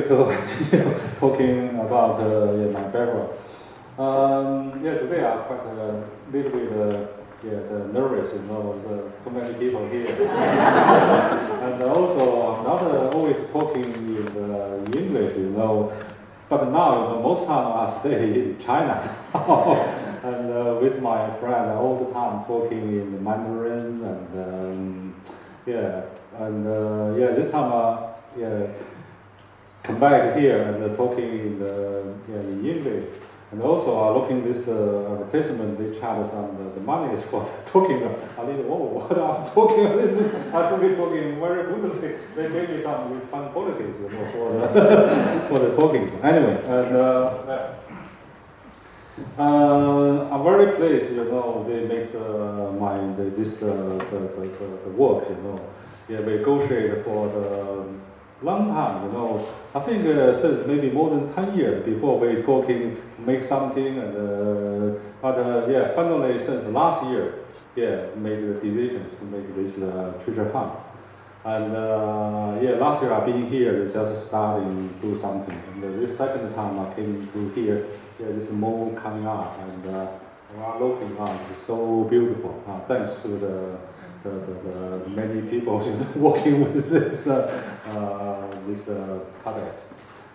to continue talking about my background. Today I'm quite a little bit nervous, too many people here. And also I'm not always talking in English, but now, most time I stay in China. And with my friend all the time talking in Mandarin this time come back here and talking in English. And also looking this advertisement, they charge the money is for talking a little. What I'm talking, I should be talking very good. They gave me some with fun politics, for the talking. Anyway, I'm very pleased, they make the work, we negotiate for the long time, I think since maybe more than 10 years before we talking, make something, and finally since last year, made the decisions to make this treasure hunt. And last year I've been here just starting to do something, and this second time I came to here, this mall coming up, and we are looking on, it's so beautiful. Thanks to the many people working with this project.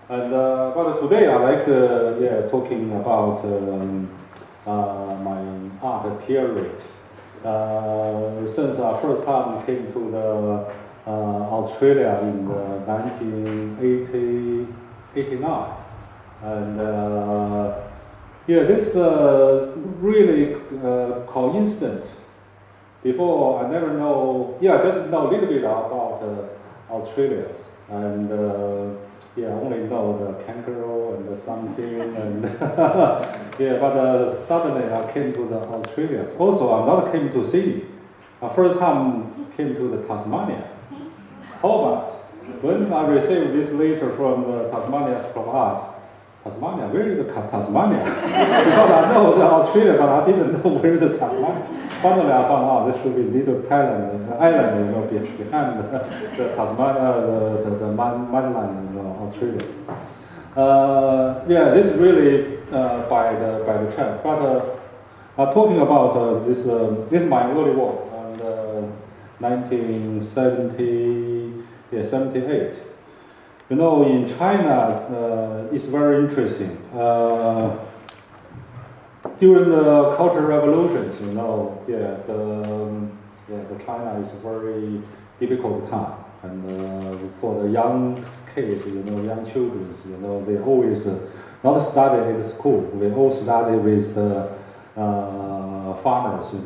And but today I like talking about my art period. Since I first time came to the Australia in 1989, and this really coincident. Before I never know, just know a little bit about Australia, and only know the kangaroo and something, and but suddenly I came to the Australia. Also, I not came to Sydney. First time came to the Tasmania, Hobart. When I received this letter from Tasmania from art, Tasmania, where is the Tasmania? Because I know the Australia, but I didn't know where is the Tasmania. Finally, I found out there should be little island, behind the Tasmania, the mainland, Australia. This is really by the chance. But talking about this is my early work, and 1978. In China, it's very interesting. During the Cultural Revolutions, the China is a very difficult time, and for the young kids, young children, they always not study at school. They all study with farmers, in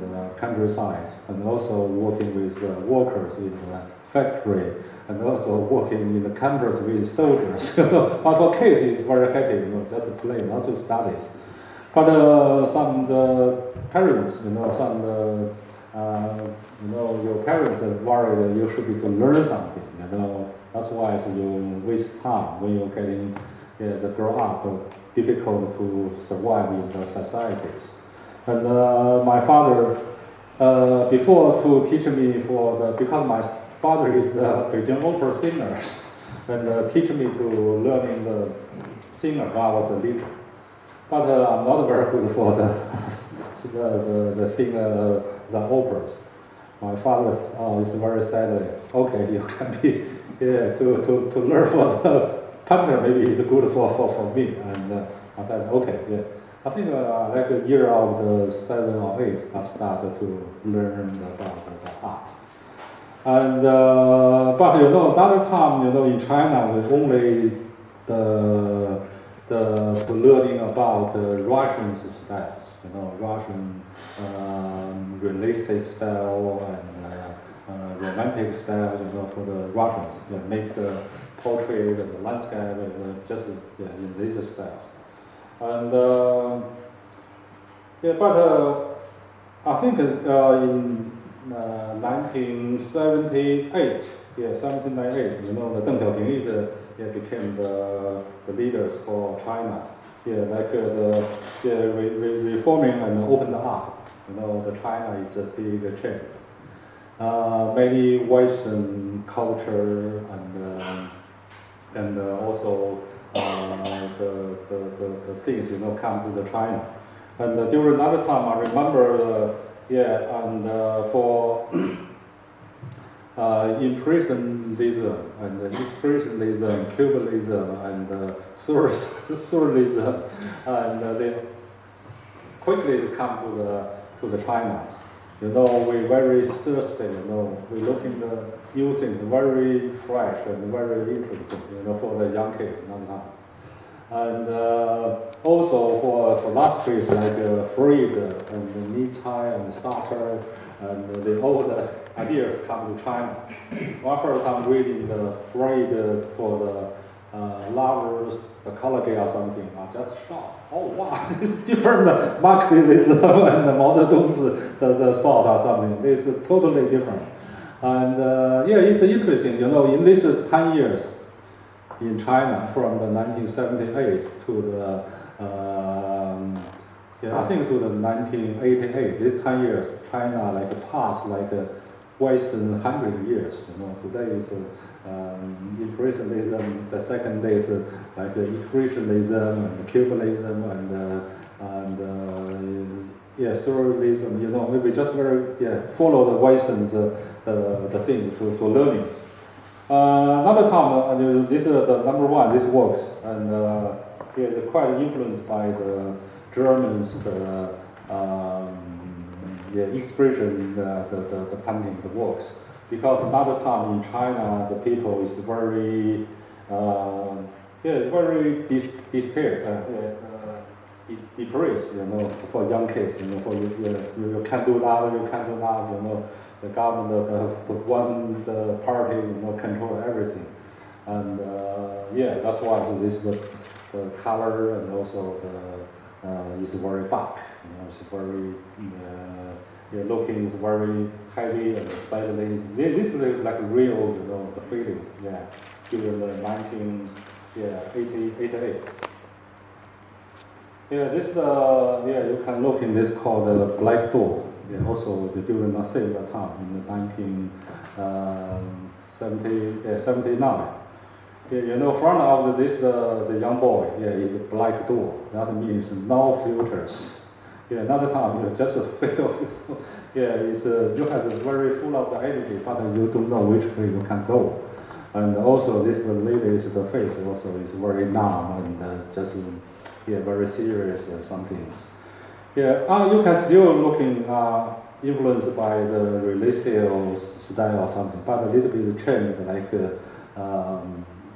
the countryside, and also working with workers in the factory, and also working in the campus with soldiers. But for kids, it's very happy, just play, not to studies. But some parents, your parents are worried you should be to learn something. That's why you waste time when you're getting the grow up, difficult to survive in the societies. And my father, before to teach me because my father is the Beijing opera singer, and teach me to learning the singer when I was a little. But I'm not very good for the singer, the operas. My father is very sad. Okay, you can be to learn for the partner. Maybe it's good for me. And I said okay, I think like a year of 7 or 8, I started to learn about the art. And but another time, in China, we only the learning about Russian styles, Russian realistic style and romantic style, for the Russians, make the portrait and the landscape just in these styles. And but I think in 1978, the Deng Xiaoping became the leaders for China. Like reforming and open art. The China is a big change. Many Western culture and and also the things come to the China. And during that time, I remember, for impressionism and expressionism, cubism, and surrealism, and they quickly come to the China. We very thirsty. We looking the new things, very fresh and very interesting. For the young kids now. And also for philosophies like Freud and Nietzsche and Sartre, and all the ideas come to China. First I'm reading the Freud for the lovers psychology or something. I just shocked. Oh wow, this is different Marxism and the Mao Zedong's the thought or something. This is totally different. And it's interesting. In these 10 years in China, from the 1978 to the I think to the 1988. These 10 years, China passed Western 100 years. Today is impressionism. The second day is expressionism and cubism and surrealism. We just follow the Western the thing to learning. Another time, this is the number one. This works, and they're quite influenced by the Germans, the expression, the painting, the works. Because another time in China, the people is very, very depressed, for young kids, for you can't do that, you can't do that, the government, the party, control everything, and that's why this the color and also the is very dark, it's very looking is very heavy and slightly. This is like real, the feelings, during the 1988. This you can look in this called the Black Door. Also during the same time in the 1979. Front of this the young boy, is a black door. That means no filters. Another time you just feel. It's you have very full of the energy, but you don't know which way you can go. And also this the lady's the face also is very numb and just very serious some things. You can still looking influenced by the religious style or something, but a little bit changed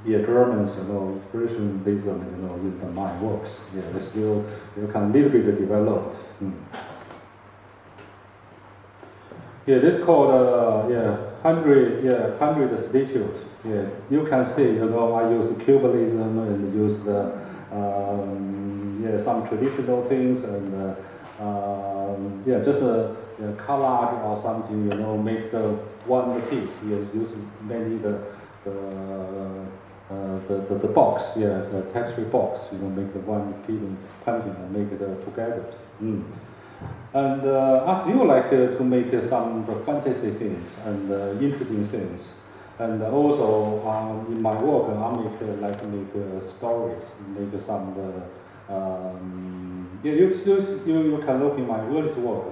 Germans, expressionism, in the mind works. They still you can little bit developed. This called 100 statues. You can see, I use cubism and use the some traditional things and just a collage or something, make the one piece. Use mainly the box, the texture box, make the one painting and make it together. And I still like to make some fantasy things and interesting things. And also in my work, I make stories, make some you can look in my earliest work,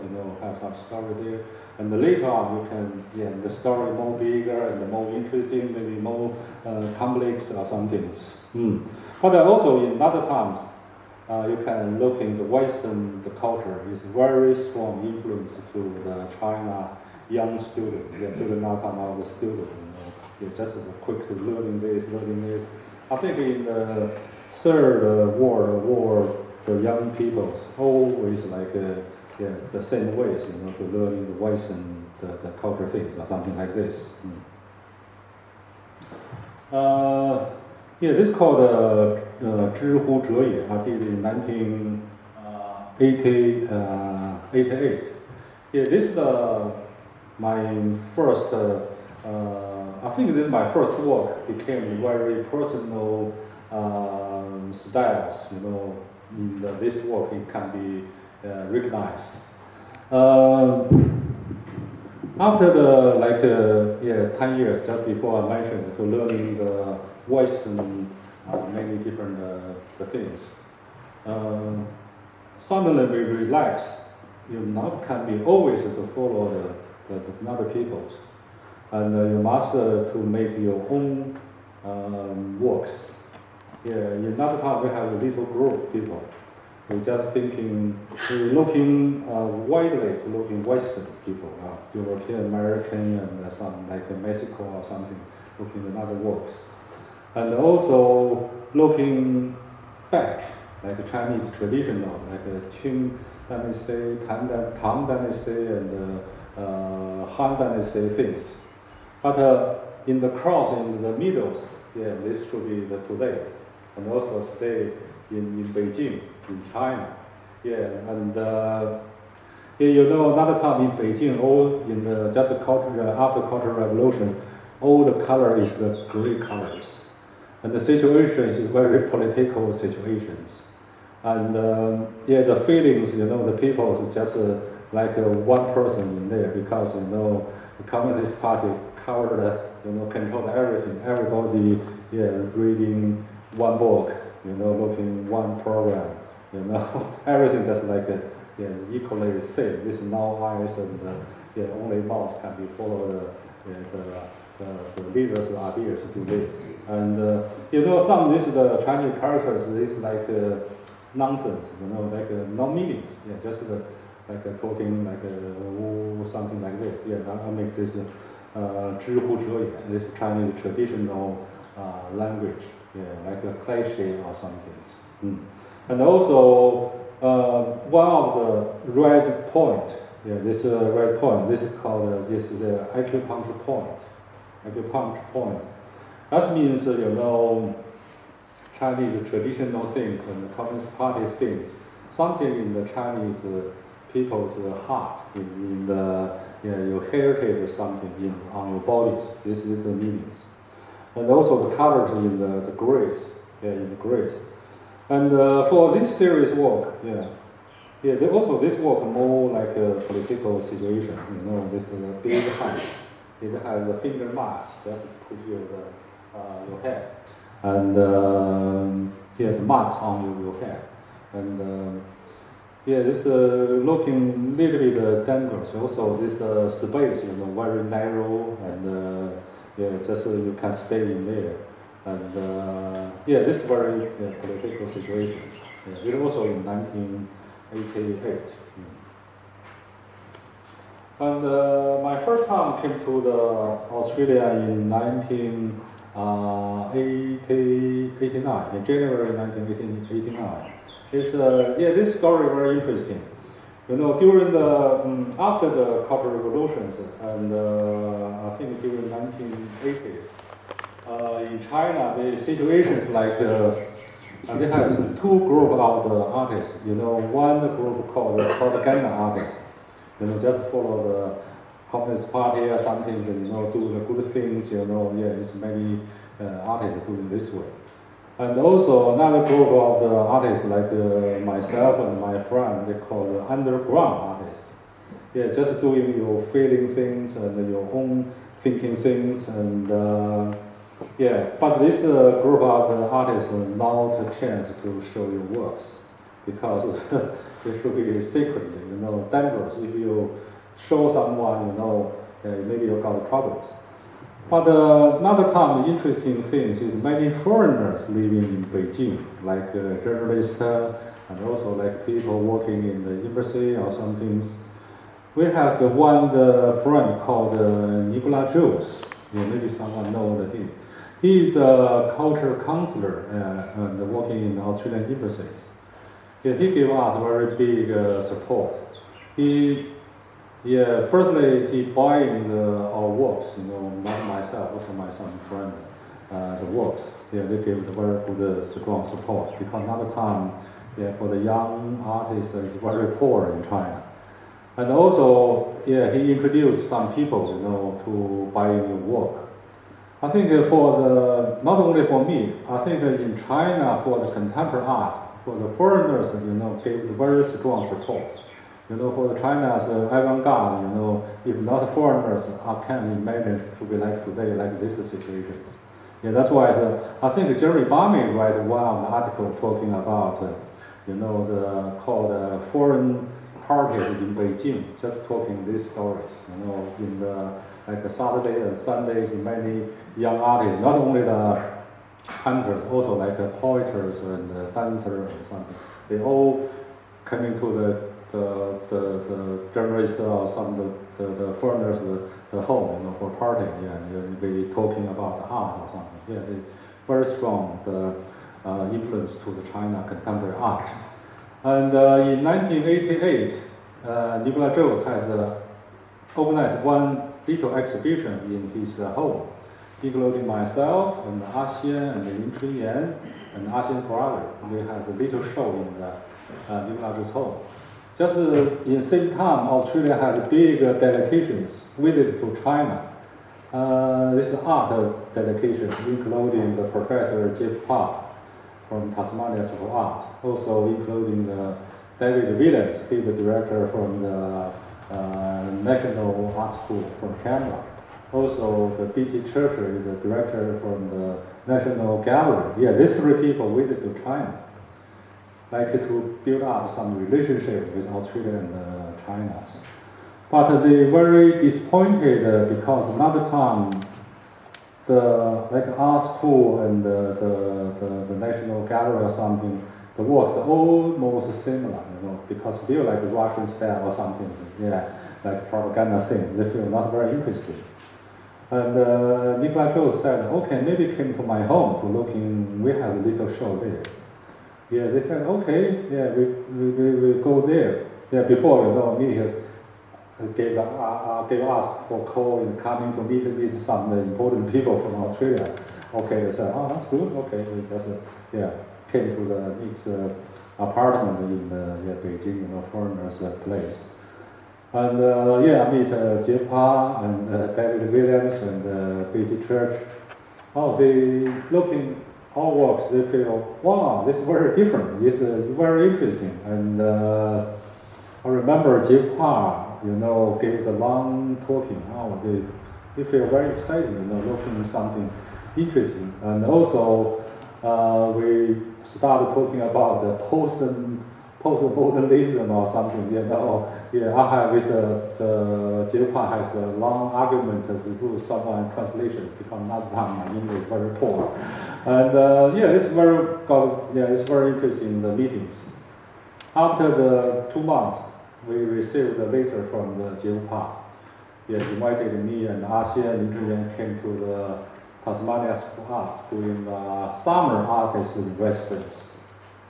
have some story there. And later on, you can, the story more bigger and more interesting, maybe more complex or some things. But also in other times, you can look in the Western the culture is very strong influence to the China young student. During that time of the student, just quick to learning this. I think in the Third World War, the young people always the same ways, to learning the Western the culture things or something like this. This is called 知乎者也. I did in 1988. This is my first. I think this is my first work. Became very personal styles. In this work it can be recognized. After the 10 years, just before I mentioned, to learning the Western many different the things. Suddenly we relax. You not can be always to follow the other people's, and you must to make your own works. Yeah, in that time we have a little group of people. We're just thinking, we're looking widely to looking Western people, European, American, and some like Mexico or something, looking at other works. And also looking back, like Chinese traditional, like Qing Dynasty, Tang Dynasty, and Han Dynasty things. But in the cross, in the middle, yeah, this should be the today, and also stay in Beijing, in China. Yeah, and you know, another time in Beijing, all in the just after Cultural Revolution, all the color is the gray colors. And the situation is very political situations. And yeah, the feelings, you know, the people is just like one person in there, because, you know, the Communist Party covered, you know, controlled everything. Everybody, yeah, reading one book, you know, looking one program, you know, everything just like yeah, equally same. This no eyes and yeah, only mouth can be followed. The leaders' ideas do this, and you know, some this the Chinese characters. This like nonsense, you know, like no meanings. Yeah, just like talking like something like this. Yeah, I make this 知乎者也, this Chinese traditional language. Yeah, like a cliche or something. And also one of the red point. Yeah, this red point. This is called this is the acupuncture point. Acupuncture point. That means you know, Chinese traditional things and the Communist Party things. Something in the Chinese people's heart, in the your heritage or something on your bodies. This is the meanings. And also the colors in the grays, yeah, in the grays. And for this series work, also this work more like a political situation. You know, this is a big hand. It has a finger marks, just put your head, and the marks on your head. And this looking little bit dangerous. Also, this space, you know, very narrow, and just you can stay in there. And this very political situation. Yeah, it also in 1988. And my first time came to the Australia in 1989, in January 1989. It's this story very interesting. You know, during the after the Cultural Revolutions, and I think during 1980s, in China, the situations like they has two group of the artists. You know, one group called the propaganda artists. You know, just follow the Communist Party or something. You know, do the good things. You know, it's many artists doing this way. And also another group of the artists like myself and my friend, they call the underground artists. Yeah, just doing your feeling things and your own thinking things, and but this group of the artists not a chance to show your works, because it should be secretly, you know, dangerous. If you show someone, you know, maybe you got problems. But another time, the interesting thing is many foreigners living in Beijing, like journalists and also like people working in the embassy or some things. We have one friend called Nicolas Jules. Maybe someone knows him. He is a culture counselor and working in Australian embassies. Yeah, he gave us very big support. Firstly, he buying our works, you know, not myself, also my son friend, the works. Yeah, they gave very good, strong support, because another time, for the young artists, it's very poor in China. And also, he introduced some people, you know, to buy your work. I think not only for me, I think in China for the contemporary art, for the foreigners, you know, gave very strong support. You know, for China's avant-garde, you know, if not foreigners, I can't imagine to be like today, like these situations. Yeah, that's why I think Jerry Barney wrote one of the article talking about, you know, the called foreign parties in Beijing, just talking these stories. You know, in the like Saturday and Sundays, many young artists, not only the hunters, also like poeters and dancers and something. They all coming to the journalists or some the foreigners the home, you know, for party. Yeah, they talking about art or something. Yeah, they very strong influence to the China contemporary art. And in 1988, Nicolas Zhou has organized one little exhibition in his home, including myself and ASEAN and Lin Chunyan and ASEAN brother. We had a little show in Nicolas Zhou's home. Just in the same time, Australia had big delegations visit to China. This is art delegation, including the Professor Jeff Park from Tasmania School of Art, also including David Williams, he's the director from the National Art School from Canberra. Also, the B.T. Churchill is the director from the National Gallery. Yeah, these three people visit to China, like to build up some relationship with Australia and China. But they very disappointed because another time, like art school and the National Gallery or something, the works are almost similar, you know, because still like Russian style or something, yeah, like propaganda thing. They feel not very interesting. And Nicolas Zhou said, okay, maybe came to my home to looking. We have a little show there. Yeah, they said, okay, yeah, we go there. Yeah, before, you know, me gave us for call and coming to meet some important people from Australia. Okay, they said, oh, that's good. Okay, we just came to the next apartment in Beijing, you know, foreigners' place. And I meet Jeff Pa and David Williams and B.T. Church. Oh, they looking our works, they feel, wow, this is very different. This is very interesting. And I remember Jeff Pa, you know, gave the long talking. Oh, they feel very excited, you know, looking at something interesting. And also, we started talking about the post-modernism or something, you know. Yeah, I have with the Jeff Pa has a long argument to do some translations because not my English very poor. And it's very interesting the meetings. After the 2 months, we received a letter from the Jeff Pa. Yeah, invited me and ASEAN Lin Chunyan came to the Tasmania School of Art doing summer artist residence.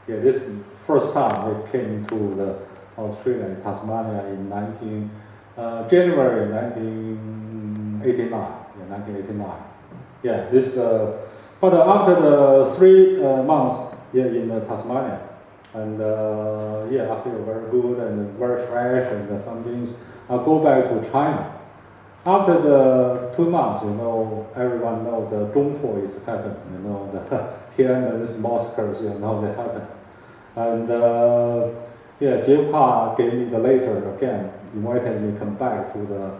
Yeah, this first time we came to the Australia, Tasmania in January 1989. Yeah, 1989. Yeah, this but after the 3 months in Tasmania, and I feel very good and very fresh and some things. I go back to China. After the 2 months, you know, everyone knows the Zhongfo is happened. You know, the Tiananmen massacres, you know, they happened. And Jeff Pa gave me the letter again, invited me to come back to the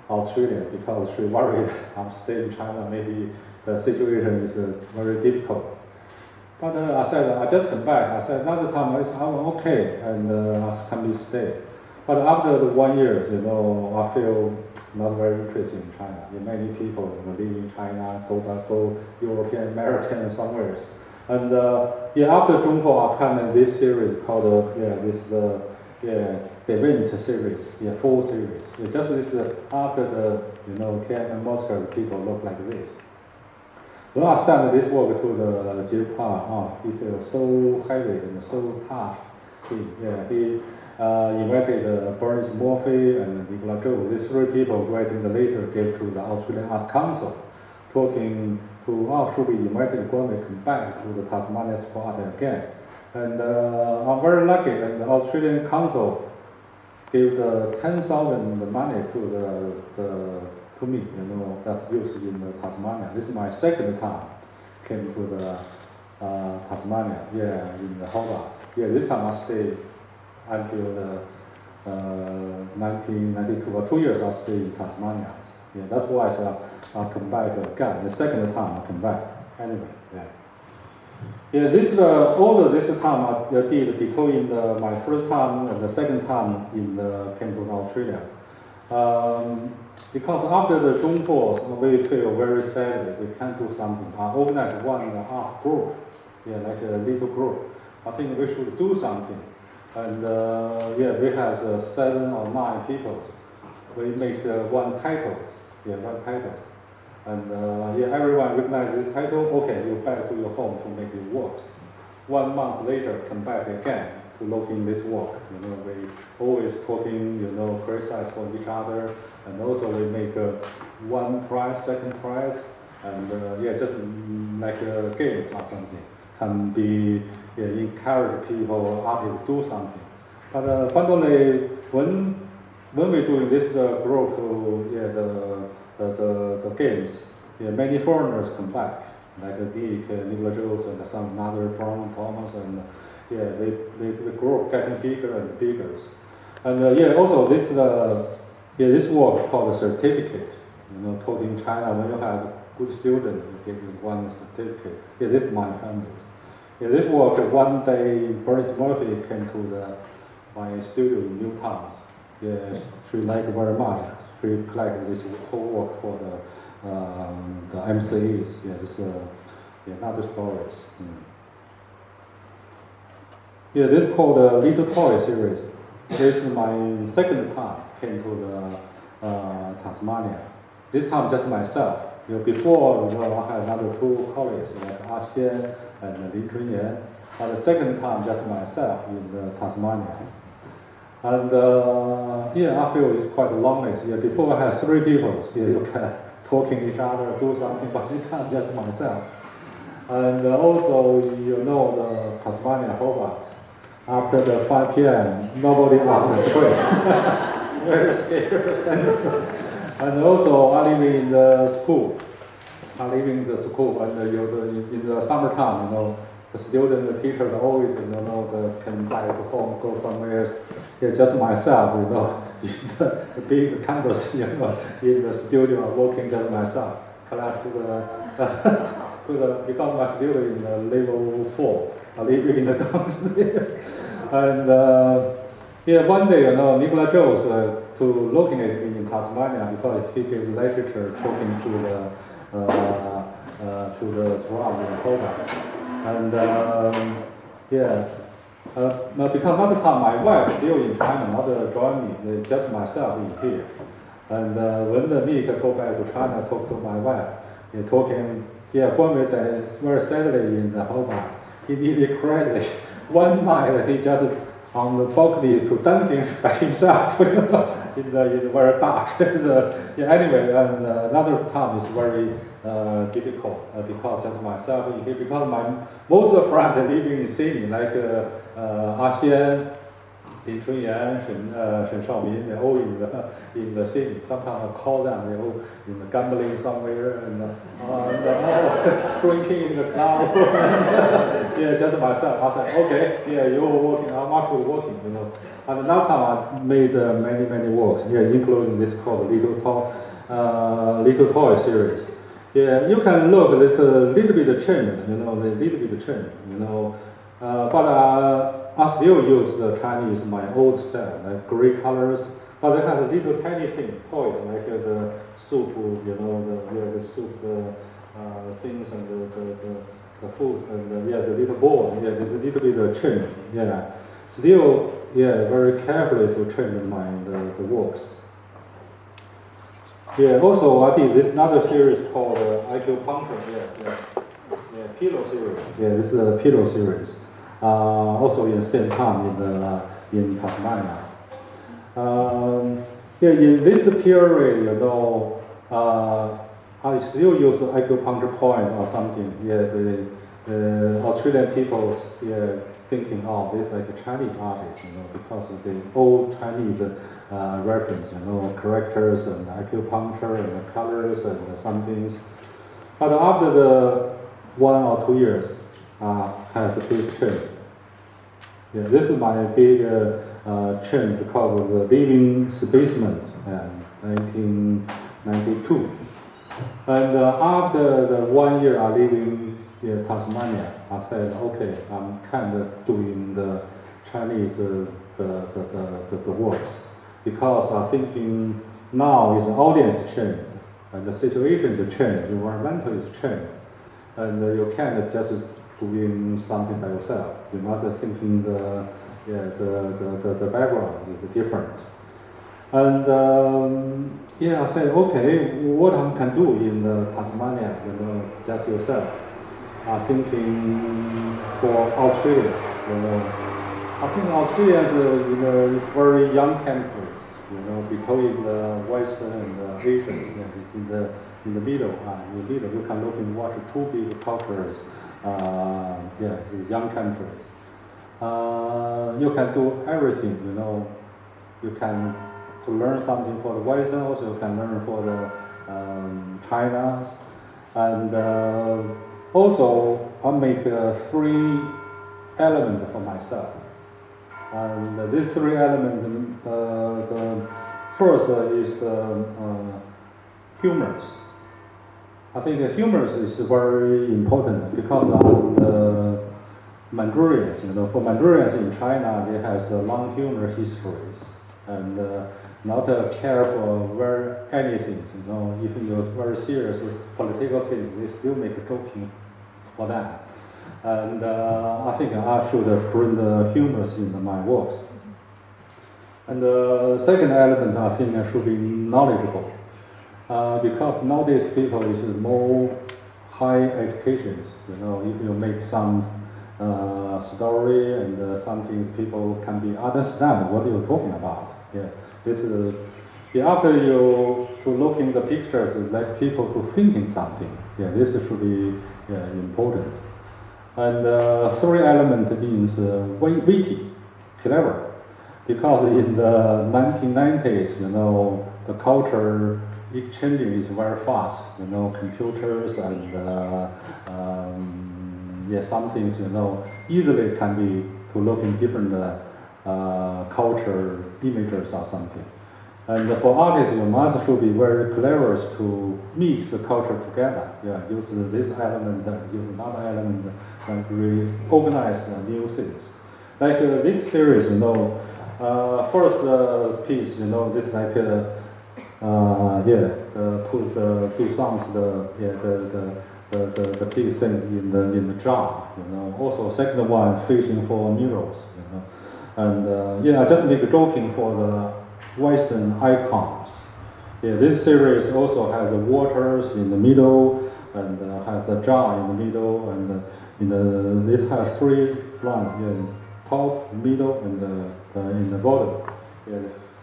Australia because she worried I'm staying in China, maybe the situation is very difficult. But I said, I just come back. I said, another time I said, I'm okay, and I can stay. But after the 1 year, you know, I feel not very interested in China. Many people live in China, go European, American, somewhere. And after Zhongfo, I planned this series called the event series, 4 series. Just this after the Tiananmen massacre, people look like this. When I sent this work to the Jeff Pa, he feels so heavy and so touched. He invited Bernice Murphy and Nicolas Zhou. These 3 people writing the letter gave to the Australian Art Council, talking to should we invite Guan Wei come back to the Tasmania School of Art again. And I'm very lucky, and the Australian Council gave the 10,000 money to me, you know, that's used in Tasmania. This is my 2nd time came to the Tasmania, in the Hobart. This time I stayed until 1992, or 2 years I stayed in Tasmania. Yeah, that's why I come back again. The second time I come back. Anyway, yeah. Yeah, this time I did between my first time and the second time came to Australia. Because after the Zhong Force, we feel very sad we can't do something. I organized 1.5 group, yeah, like a little group. I think we should do something. And yeah, we have 7 or 9 people. We make one titles. And yeah, everyone recognizes this title. Okay, you back to your home to make it work. 1 month later, come back again to looking this work. You know, we always talking, you know, criticize for each other, and also we make one prize, second prize, and yeah, just like games or something can be encourage people artists to do something. But finally, when we're doing this group, the games, yeah, many foreigners come back, like Dick, Nicola Jones, and some other Brown, Thomas, and yeah, the group getting bigger and bigger. And yeah, also this work called a certificate. You know, taught in China, when you have good students, you give you one certificate. Yeah, this is my family. Yeah, this work, one day, Boris Murphy came to my studio in Newtown. Yeah, she liked it very much. She liked this whole work for the MCEs. Yeah, this yeah, another stories. Yeah, this is called the Little Toy series. This is my second time came to the Tasmania. This time just myself. You know, before, you know, I had another 2 colleagues like Xian and Lin Chunyan. But the second time just myself in Tasmania. And yeah, I feel it's quite lonely. Yeah, before I had 3 people. Yeah, you can talking each other, do something, but this time just myself. And also, you know, the Tasmania Hobart. After the 5 p.m., nobody on the street. Very scared. And also, I live in the school. And in the summertime, you know, the student, the teacher, always, you know, can back to home, go somewhere. Yeah, just myself, you know, in the big campus, you know, in the studio, working just myself. Collect become my student in level 4. I live in the downstairs. And yeah, one day, you know, Nicola Jones to looking at me in Tasmania because he gave literature talking to the surrounding program. And yeah, because another time my wife still in China, not join me, just myself in here. And when the Nick go back to China, talk to my wife, talking, yeah, Guan Wei is very sadly in the Hobart. He nearly crazy. One night he just on the balcony to dancing by himself, you know, in the very dark. Yeah, anyway, and another time is very difficult because just myself in here, because my most of the friends living in Sydney, like Xian, Lin Chunyan, Shen Shaomin, they're all in the city. Sometimes I call them, they're all in the gambling somewhere and drinking in the club. Yeah, just myself. I said, okay, yeah, you're working, I'm actually working, you know. And that time I made many works, yeah, including this called Little Toy series. Yeah, you can look, it's a little bit changed, you know, you know. But I still use the Chinese, my old style, like gray colors, but they have a little tiny thing, toys, like the soup, you know, the soup things and the food, and yeah, the little ball, yeah, there's a little bit of change, yeah. Still, yeah, very carefully to change the works. Yeah, also I did this another series called Acupuncture, yeah, Pillow series. Yeah, this is a Pillow series. Also in the same time in Tasmania. Yeah, in this period, you know, I still use acupuncture point or something. Yeah, the Australian people, yeah, thinking, oh, this like a Chinese artist, you know, because of the old Chinese reference, you know, characters and acupuncture and the colors and some things. But after the 1 or 2 years, has a big change. Yeah, this is my big change called the living specimen in 1992. And after the 1 year I living in Tasmania, I said, okay, I'm kind of doing the Chinese the works, because I'm thinking now is the audience changed, and the situation is changed, environmental is changed, and you can't just doing something by yourself. You must thinking the background is different. And I said, okay, what I can do in Tasmania, just yourself. I'm thinking for Australia, I think Australia is very young countries, between the Western and the Asian, in the middle. You can look and watch two big cultures, young countries. You can do everything, You can to learn something for the Western, also you can learn for the China's, and also I make 3 elements for myself. And these 3 elements, the first is humors. I think humors is very important because of the Manchurians. For Manchurians in China, they has long humor histories, and not care for anything. If you're very serious political thing, they still make a joking for that. And I think I should bring the humors in my works. And the second element, I think I should be knowledgeable, because nowadays people is more high educations. If you make some story and something, people can be understand what you're talking about. This is after you to looking the pictures, like people to thinking something. This should be important. And 3 elements means witty, clever, because in the 1990s, the culture exchanging is very fast. Computers and some things, easily can be to look in different culture images or something. And for artists, you must should be very clever to mix the culture together. Use this element, use another element, and reorganize the new things. Like this series, first piece, this like put do songs the big thing in the jar. Also second one fishing for mirrors. And I just make a joking for the Western icons. This series also has the waters in the middle, and has the jar in the middle, and this has 3 lines, top, middle, and in the bottom.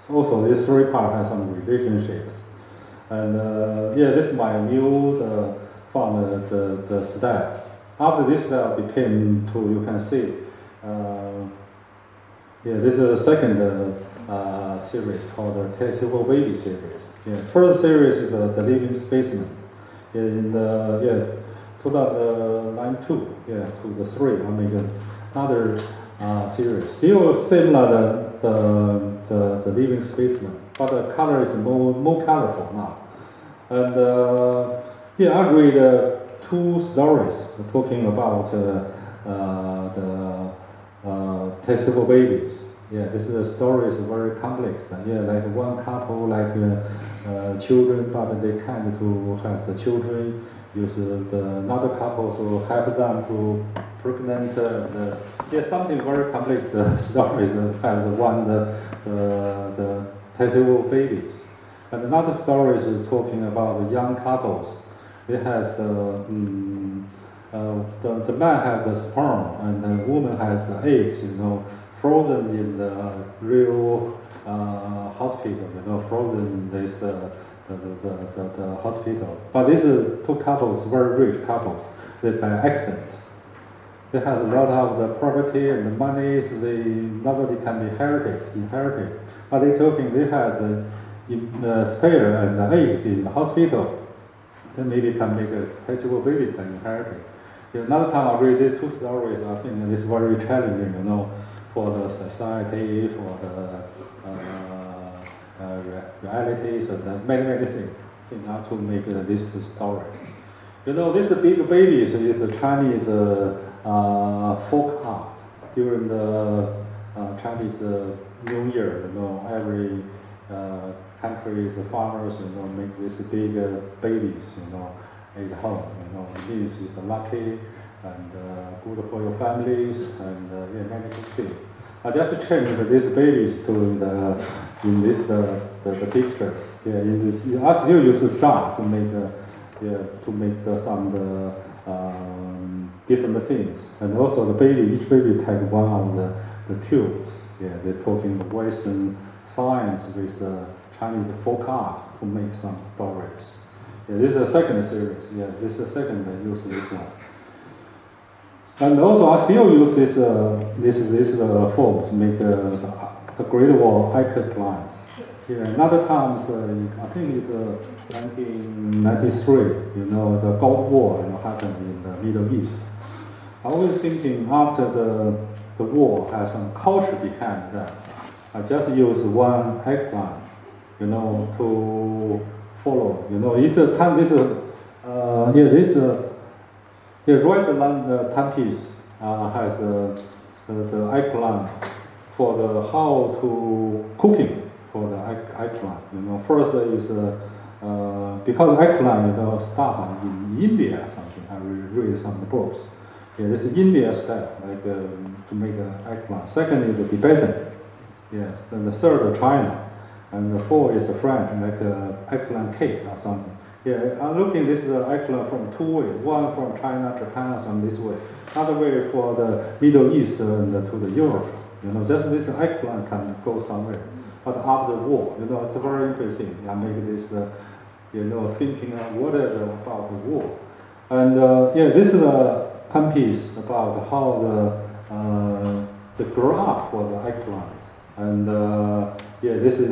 Also, this 3 parts have some relationships. And this is my new from the style. After this style became to, you can see. This is the second series called the Tapestry Baby series. First series is the living specimen. In the 2002, to the 3, I make another series. Still similar the living specimen, but the color is more colorful now. And I read 2 stories talking about the testable babies. This story is very complex. Like one couple, like children, but they can't to have the children. Use another couple to help them to pregnant. Something very complex stories that has the testable babies. And another story is talking about the young couples. It has the man has the sperm and the woman has the eggs, frozen in the real hospital. Frozen is the hospital. But these 2 couples, very rich couples, they by accident. They have a lot of the property and the money, so nobody can inherit. But they talking they had the spare and the eggs in the hospital. Then maybe can make a testable baby can inherit it. Another time I read these 2 stories, I think it's very challenging, for the society, for the realities, and many things. In order to make this story. You know, this big babies is a Chinese folk art during the Chinese New Year. You know, every country's farmers, you know, make these big babies, you know, at home. You know, it means it's lucky and good for your families and yeah, many good things. I just changed these babies to the picture. Yeah, I still use jar to make some different things, and also the baby. Each baby take one of the tools. Yeah, they're talking Western science with Chinese folk art to make some stories. Yeah, this is the second series. Yeah, this is the second I use this one. And also, I still use this form to make the Great Wall icon. Yeah, another times, I think it's 1993. You know, the Gulf War, you know, happened in the Middle East. I was thinking after the war has some culture behind that. I just use one icon, you know, to follow. You know, it's a time. Right along the timepiece has the icon for the how to cooking for the icon. You know, first is because icon, you know, start in India or something. I read some books. Yeah, this is India style, like to make an icon. Second is the Tibetan. Yes, then the third China, and the fourth is the French, like icon cake or something. Yeah, I'm looking this icon from two ways. One from China, Japan, some this way. Other way for the Middle East and to the Europe. You know, just this icon can go somewhere. But after the war, you know, it's very interesting. I make this, you know, thinking whatever about the war. And yeah, this is a timepiece about how the grow up for the icons. And yeah, this is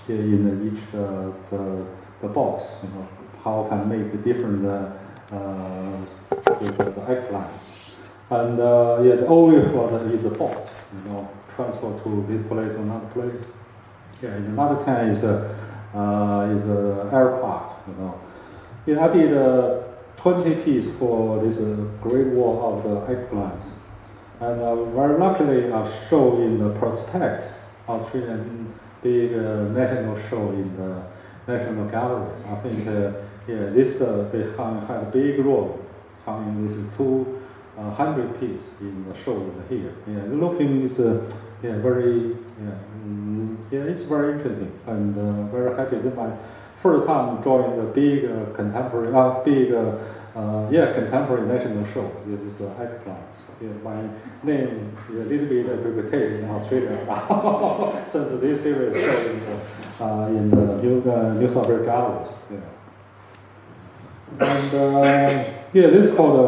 in each the box, you know, how can make different the icons. And yeah, the oil for is the box, you know, transfer to this place to another place. Yeah, in another can is aircraft, you know. Yeah, I did 20 pieces for this Great Wall of the icons. And very luckily, I show in the Prospect, Australian big national show in the National Galleries. I think, yeah, this they had a big role, having this 200 pieces in the show here. Yeah, the looking is yeah, very, yeah, it's very interesting and very happy. This is my first time joining the big contemporary, contemporary national show. This is icons. Yeah, my name is a little bit reputed in Australia now, since this series shows in the New South Wales galleries. Yeah. And yeah, this is called a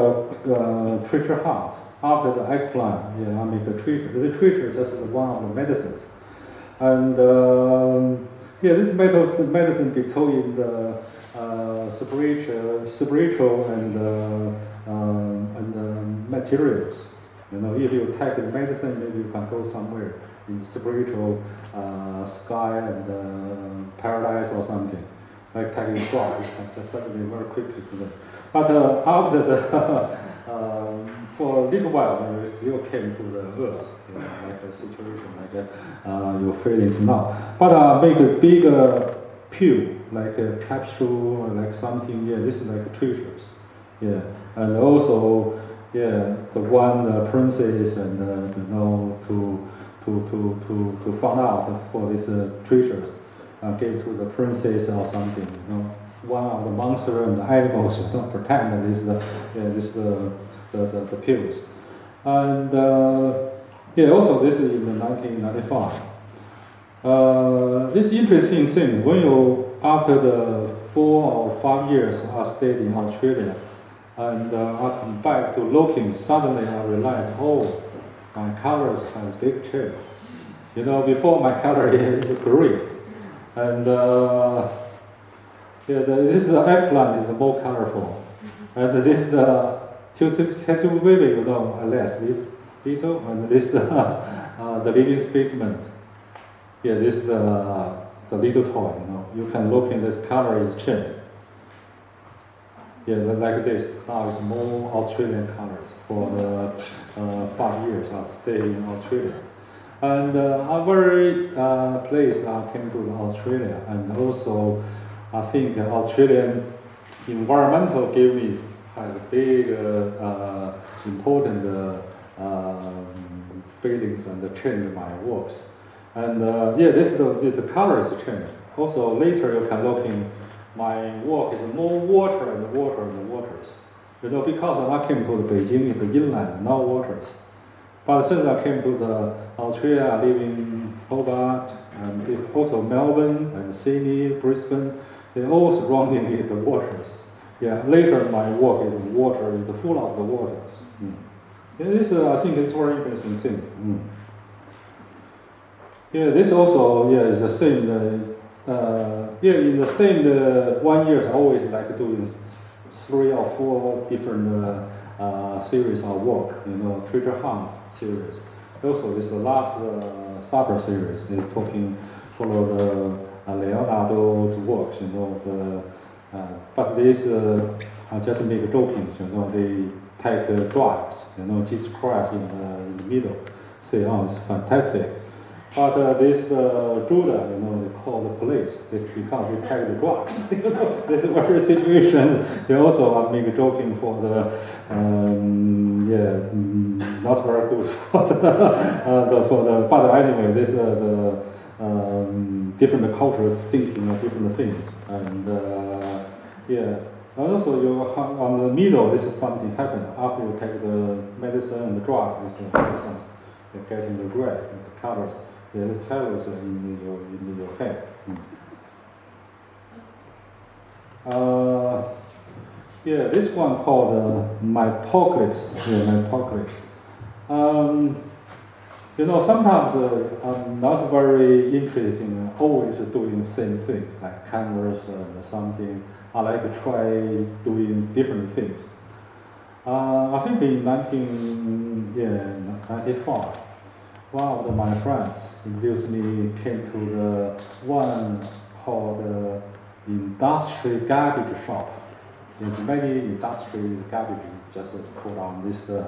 treasure hunt. After the icon, yeah, I make a treasure. The treasure is just one of the medicines. And yeah, this medicine between the spiritual and materials. You know, if you take the medicine, maybe you can go somewhere in spiritual sky and paradise or something. Like taking drugs, you can just suddenly very quickly to them. But after the for a little while, you still came to the earth, you know, like a situation like your feelings now. But make a bigger pill, like a capsule, like something. Yeah, this is like treasures. Yeah, and also, yeah, the one princess and you know to find out for these treasures, give to the princess or something. You know, one of the monster and the animals don't pretend that this is the pills. And yeah, also this is in the 1995. This interesting thing, when you, after the 4 or 5 years I stayed in Australia, and I come back to looking, suddenly I realized, oh, my colors have big change. You know, before my color is green. And yeah, this eggplant is more colorful. And this tattoo baby, you know, less. beetle, and this the living specimen. Yeah, this is the little toy. You can look in this color is changed. Yeah, like this. Now it's more Australian colors for the 5 years I stay in Australia. And I'm very pleased I came to Australia, and also I think Australian environmental gave me has a big important feelings and change my works. And yeah, this the color is changed. Also later you can look in my work is more water and water and waters. Because I came to the Beijing, it's inland, no waters. But since I came to the Australia, I live in Hobart, and also Melbourne and Sydney, Brisbane, they all surrounding with the waters. Yeah, later my work is water, is full of the waters. Yeah, this I think it's very interesting thing. Yeah, this also is the same. In the same 1 year, I always like doing 3 or 4 different series of work. Treasure hunt series. Also, this is the last supper series. They're talking follow the Leonardo's works. But this I just make jokings. They take drugs. Jesus Christ in the middle. Say, oh, it's fantastic. But this Judah, they call the police because they take the drugs. This very situation. They also make joking for the not very good for the but anyway, this the different cultures thinking of different things, and and also you on the middle. This is something happen after you take the medicine and the drug. This medicines you're getting the red, the colors. The colors in your head. This one called Mypocalypse. Mypocalypse. Sometimes I'm not very interested in always doing the same things like canvas and something. I like to try doing different things. I think in 1995. One of my friends introduced me, came to the one called industry garbage shop. In many industry garbage just put on this the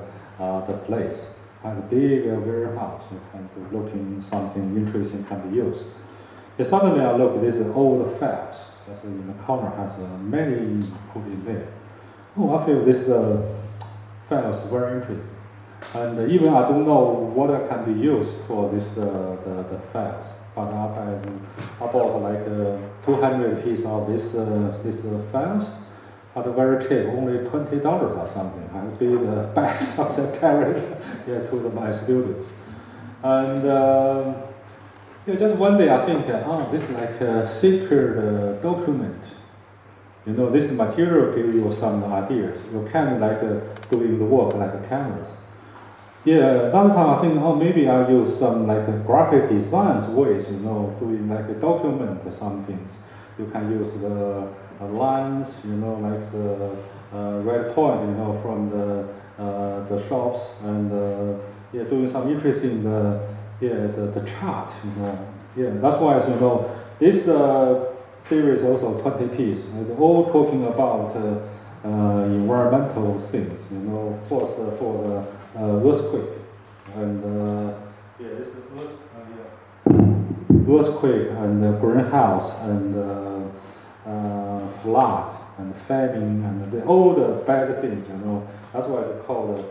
place. And a big warehouse, you can be looking something interesting can be used. Suddenly I look, this is all the files. Just in the corner has many put in there. Oh, I feel this file is very interesting. And even I don't know what can be used for this the files, but I bought like 200 pieces of this files, but very cheap, only $20 or something. I big bags I carry to my studio, and just one day I think, this is like a secret document. This material gives you some ideas. You can like doing the work like a canvas. Another time I think, maybe I use some like graphic designs ways, doing like a document or some things. You can use the lines, like the red point, from the shops, and doing some interesting the chart, That's why, this series also 20 pieces. They're all talking about environmental things, first for the earthquake, and this is earthquake and greenhouse and flood and famine and all the bad things, That's why they call it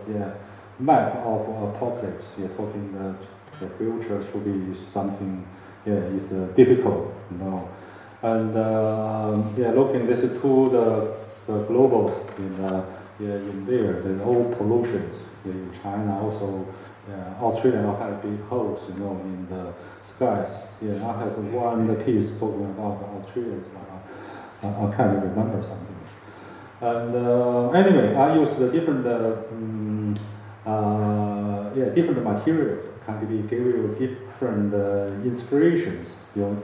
map of apocalypse. You're talking the future should be something is difficult, And looking this to the globals in there, the old pollutions in China also. Australia had big holes, in the skies. I have one piece talking about Australia, but I can't remember something. And anyway, I use the different different materials can give you different inspirations. You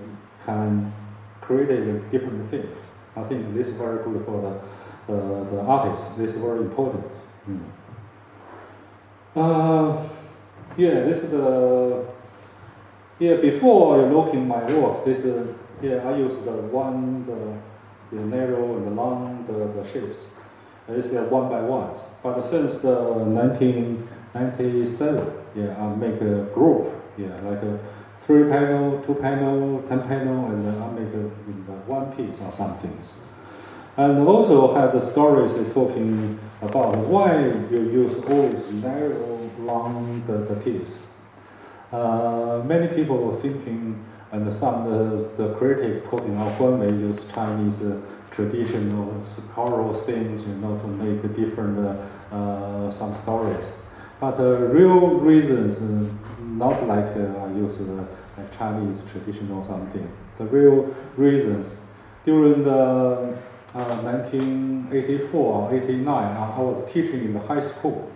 can create different things. I think this is very good for the artist. This is very important. Yeah, this is the, yeah, before you look in my work, this is, yeah, I use the one, the narrow and the long, the shapes. It's one by ones. But since the 1997, yeah, I make a group, yeah, like a 3 panel, 2 panel, 10 panel, and then I make it in the one piece or some things. And also have the stories talking about why you use always narrow, long the piece. Many people were thinking, and some the critic talking about Guan Wei use Chinese traditional sculptural things, you know, to make different some stories. But real reasons, not like I use like Chinese traditional something. The real reasons during the 1984 or 89, I was teaching in the high school.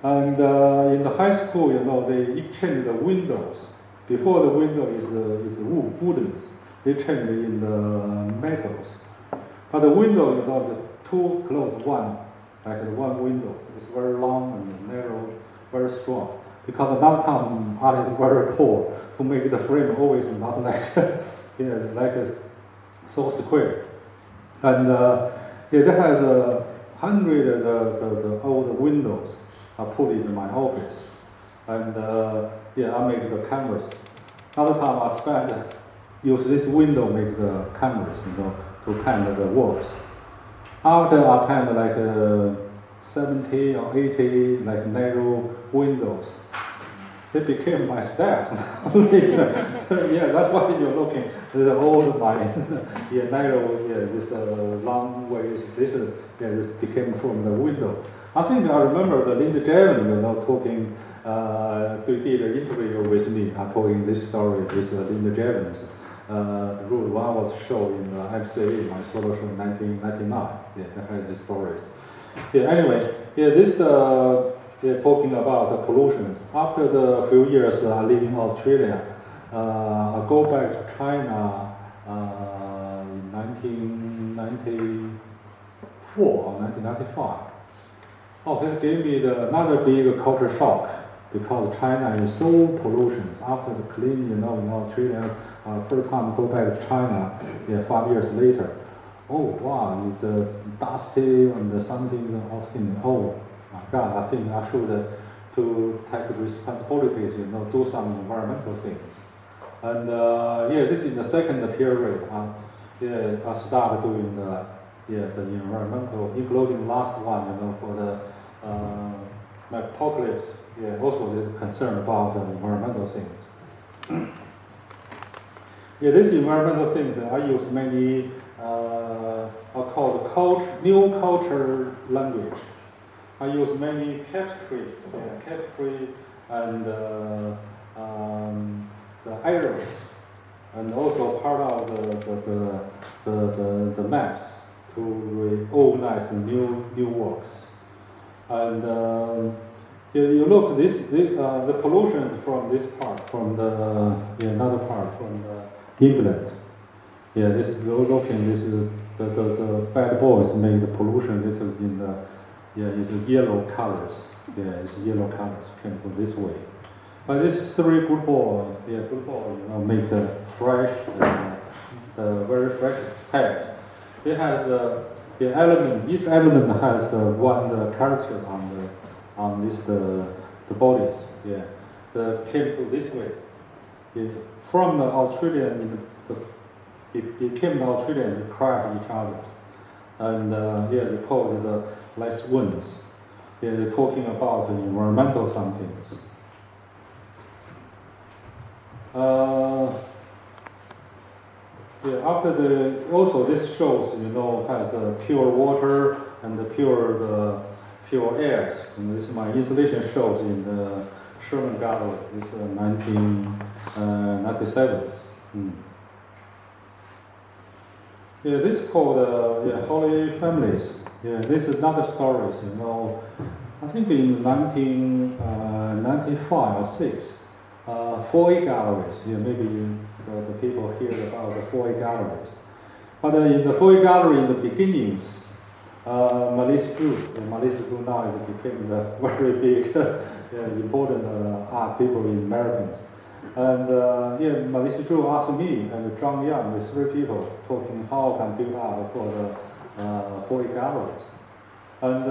And in the high school, you know, they changed the windows. Before the window is wooden, they changed it in the metals. But the window, you know, the two close one, like the one window, is very long and narrow, very strong. Because at that time, art is very poor to make the frame always not like, yeah, like so square. And yeah, that has 100 of the old windows. I put it in my office, and yeah, I make the canvas. Another time I spent use this window make the canvas, you know, to paint the works. After I paint like 70 or 80 like narrow windows, it became my style. Yeah, that's why you're looking the old my yeah narrow yeah this long ways. This this became from the window. I think I remember the Linda Javan, you know, talking, did an interview with me, talking this story, this Linda Javan's Rule 1 was shown in MCA, my solo show in 1999. Yeah, I heard this story. Yeah, anyway, yeah, this yeah, talking about the pollution. After the few years I live in Australia, I go back to China in 1994 or 1995. Oh, that gave me another big culture shock because China is so pollution. After the clean, you know, in Australia, first time go back to China, yeah, 5 years later. Oh wow, it's dusty and something. I was thinking, oh my God, I think I should to take responsibilities, you know, do some environmental things. And yeah, this is the second period. Yeah, I started doing the environmental, including last one, you know, for the apocalypse. Yeah, also is concerned about environmental things. Yeah, this environmental things I use many. I call the new culture language. I use many category, and the arrows, and also part of the maps to organize the new works. And you look the pollution from this part, from another part from England. Yeah, this looking this is the bad boys make the pollution. This is in the it's yellow colors. Yeah, it's yellow colors came from this way. But this 3 good boys, you know, make the fresh, the very fresh head. It has the element. Each element has one character on this the bodies. Yeah, came to this way. From the Australian, it came to Australia and crash each other, and yeah, they call it the less winds. Yeah, they're talking about environmental something. Yeah, after also this shows, you know, has pure water and the pure airs. And this is my installation shows in the Sherman Gallery. This 1997. Yeah, this is called Holy Families. Yeah, this is another stories, you know. I think in 1995 or 6, 4A galleries. Yeah, maybe the people hear about the 4A galleries. But in the 4A gallery in the beginnings, Malaysia Jew. Malaysia Jew now it became the very big, important art people in Americans. And Malaysia Jew asked me and Zhang Yang, the three people, talking how can build art for the 4 galleries. And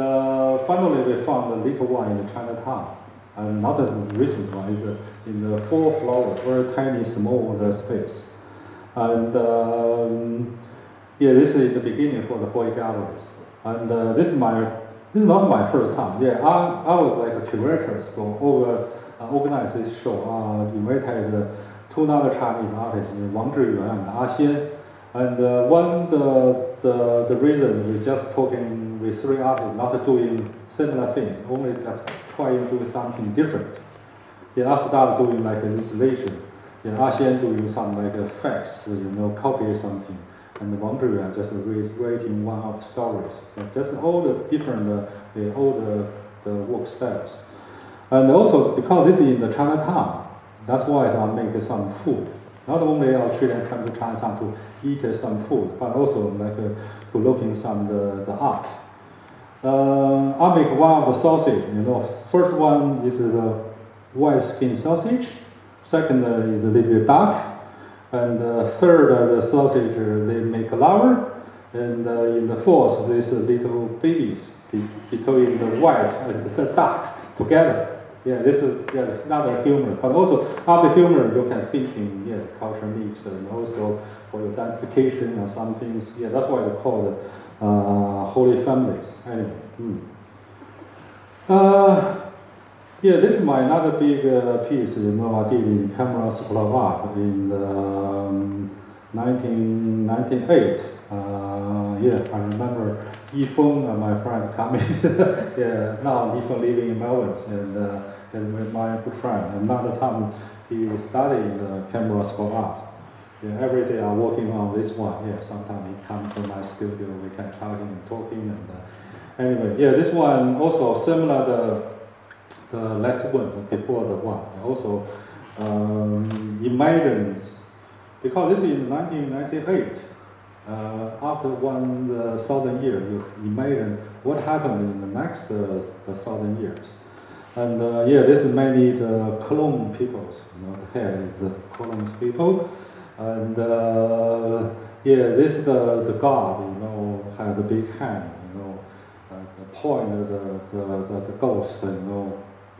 finally, we found a little one in Chinatown. And another recent one is in the 4th floor, very tiny, small space. And this is the beginning for the 4 galleries. And this is not my first time. I was like a curator, so organized this show. Invited 2 other Chinese artists, Wang Zhiyuan and A Xian. And the reason we're just talking with 3 artists, not doing similar things, only just trying to do something different. I started doing like an installation. A Xian doing some like facts, copy something. And Wang Zhiyuan just writing one of the stories. Just all the different, all the work styles. And also, because this is in the Chinatown, that's why I make some food. Not only Australians come to Chinatown to eat some food, but also like to look in some the art. I make one of the sausage. First one is the white skin sausage. Second is a little bit dark. And third, the sausage they make larva. And in the fourth, there's little babies between the white and the dark together. This is another humor. But also, after humor, you can think in culture mix and also for your identification or some things. That's why they call it Holy Families. Anyway. This is my another big piece. I did in camera school of art in 1998. I remember Yifeng and my friend coming. Now Yifeng living in Melbourne, and with my good friend. Another time he studied camera school of art. Every day I'm working on this one. Sometimes he comes to my studio. We can chatting and talking. And anyway, this one also similar the last one before the one. Also imagines, because this is in 1998. After 1,000 years, you imagine what happened in the next 1,000 years. And this is mainly the Cologne peoples, the head is the Cologne people. And this is the god, had a big hand, point the ghost,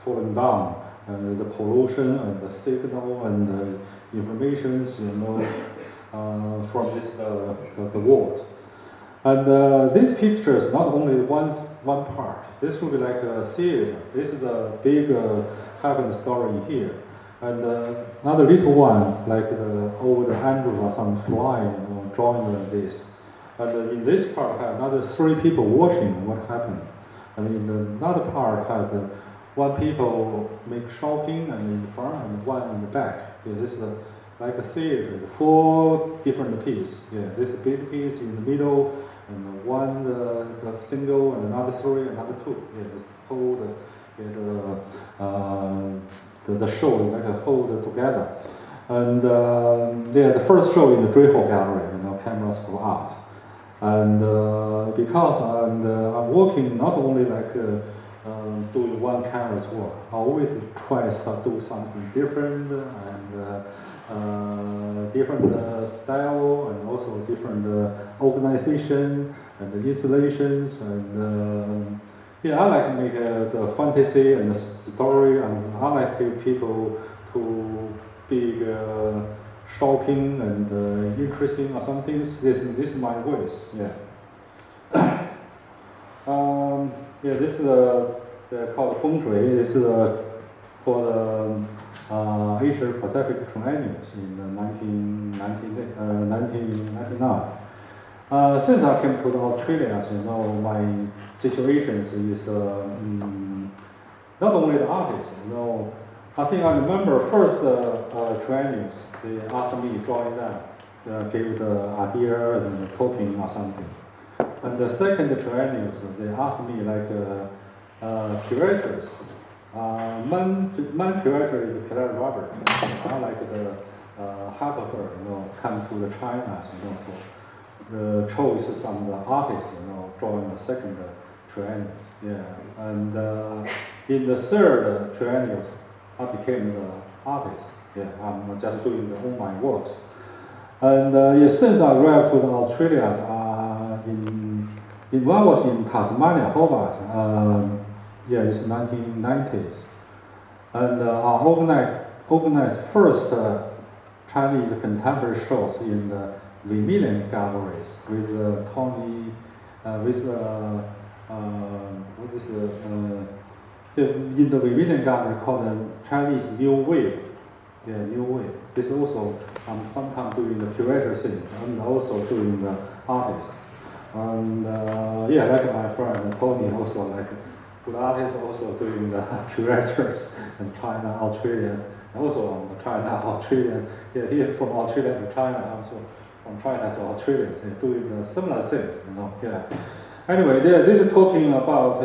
falling down, and the pollution and the signal and the informations, from this the world. And these pictures not only one part. This will be like a theater. This is the big happened story here. And another little one, like the old Andrew or some fly, drawing this. And in this part, I have another 3 people watching what happened. And in another part, has one people make shopping and in the front and one in the back. This is like a theater, 4 different pieces. This big piece in the middle, and one the single, and another 3, another 2. Hold the show like hold together. And the first show in the Drehole Gallery, camera school art. And because I'm working not only like doing one canvas work, I always try to do something different and different style and also different organization and the installations and I like to make the fantasy and the story, and I like people to be shocking and interesting or something. This is my voice. This is called Feng Shui. This is for the Asia Pacific Triennials in 1999. Since I came to Australia, as you know, my situation is not only the artists. I think I remember first triennials. They asked me to join them, give the idea and talking or something. And the second triennials, they asked me like curators. Man curator is Claire Robert. I like the help her, come to the China, chose some of the artists, drawing the second triennial. Yeah, and in the third triennial, I became the artist. Yeah, I'm just doing the online works. And since I arrived to Australia, when I was in Tasmania, Hobart, it's 1990s, and I organized first Chinese contemporary shows in the Vermilion galleries with Tony, in the Vermilion gallery called the Chinese New Wave. Yeah, New Wave. This also, I'm sometimes doing the curator things and also doing the artist. And like my friend Tony, also like good artists, also doing the curators and China, Australians, and also on the China, Australian. Yeah, here from Australia to China, also from China to Australia, doing the similar things. Yeah. Anyway, this is talking about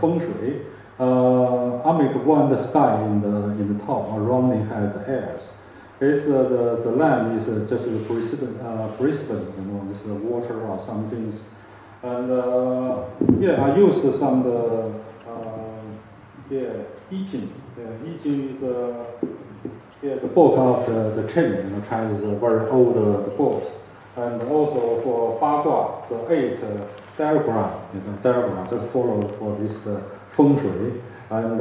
feng shui. I make one the sky in the top, around it has airs. It's the land is just Brisbane, this is water or some things. And I use some I Ching. I Ching is the book of the Chen, Chinese very old books. And also for Ba Gua, the 8 diagram just follow for this feng shui. And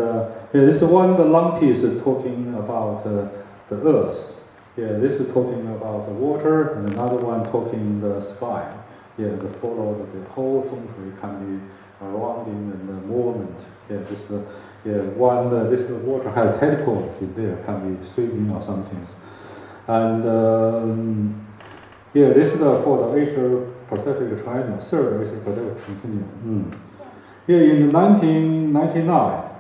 this one, the long piece is talking about the earth. Yeah, this is talking about the water, and another one talking the sky. Yeah, the follow the whole feng shui can be rounding and the movement. Yeah, this the water has teleport in there, can be swimming or something. And this is for the Asia Pacific Triangle, third Asia Pacific Continuum. In 1999,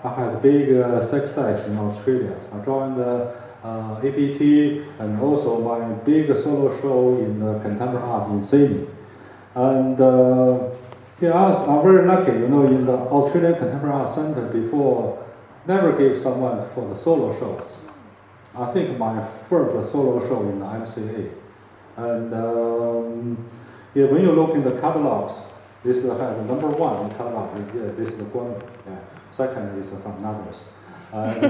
I had big success in Australia. I joined the APT and also my big solo show in the contemporary art in Sydney. And I'm very lucky, in the Australian Contemporary Art Center before, never gave someone for the solo shows. I think my first solo show in the MCA. And when you look in the catalogs, this has number 1 in catalog. This is the Guan Wei. Second is from others. And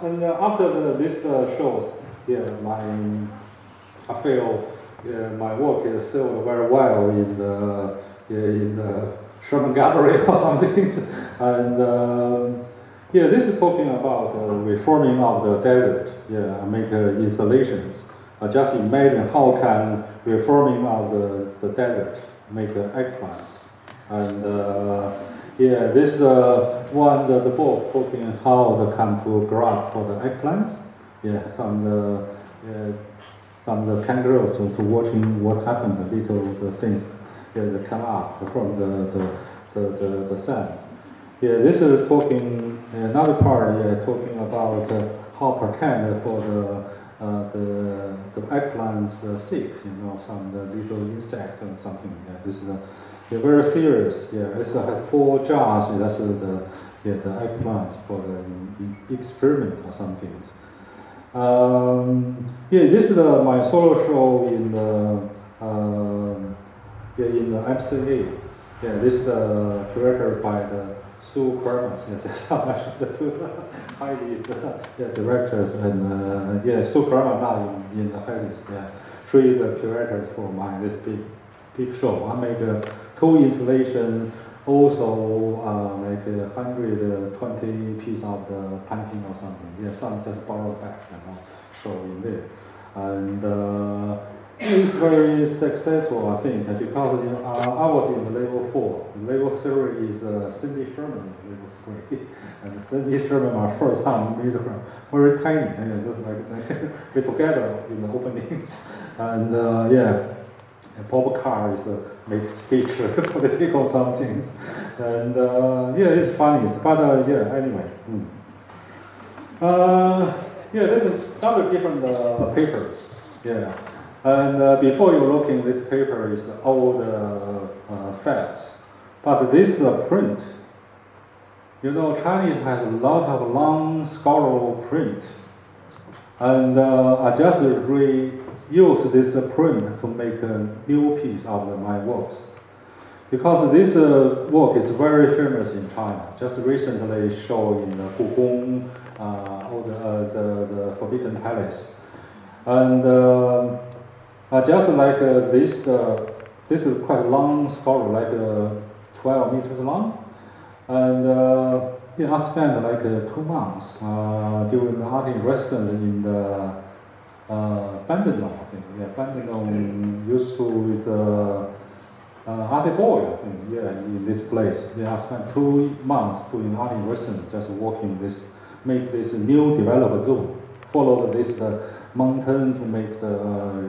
and after this shows, I feel my work is sold very well in the Sherman Gallery or something. And this is talking about reforming of the desert. I make installations. Just imagine how can reforming of the desert make eggplants. And this is one the book talking how they come to graft for the eggplants. From the kangaroos to watching what happened, the things that come up from the sand. This is talking another part. Talking about how pretend for the eggplants sick, some little insect and something. This is very serious. It's 4 jars. That's the eggplants for the experiment or something. This is my solo show in the MCA. This is curated by the Sue Kermas. Just how much the two Heidi's directors and Sue Kermas now in the Heidi's. 3 the curators for this big show. I make 2 installations. Also, like 120 pieces of the painting or something. Some just borrowed back and show in there. And it's very successful, I think, because I was in the level 4. The level 3 is Cindy Sherman, level 3. And Cindy Sherman, my first time meet her, very tiny, just like we together in the openings. And Bob Carr is make speech, political something, and it's funny. But anyway, this is other different papers. And before you look in this paper is the old facts, but this print. Chinese has a lot of long scroll print, and I just use this print to make a new piece out of my works. Because this work is very famous in China. Just recently shown in the Gugong, or the Forbidden Palace. And just like this is quite a long story, like 12 meters long. And I spent like 2 months doing the art in residence in the Bandung, I think. Yeah, Bandung used to with ATW, I think. Yeah, in this place. Yeah, I spent 2 months doing art in residence, just working this, make this new developed zone. Follow this mountain to make the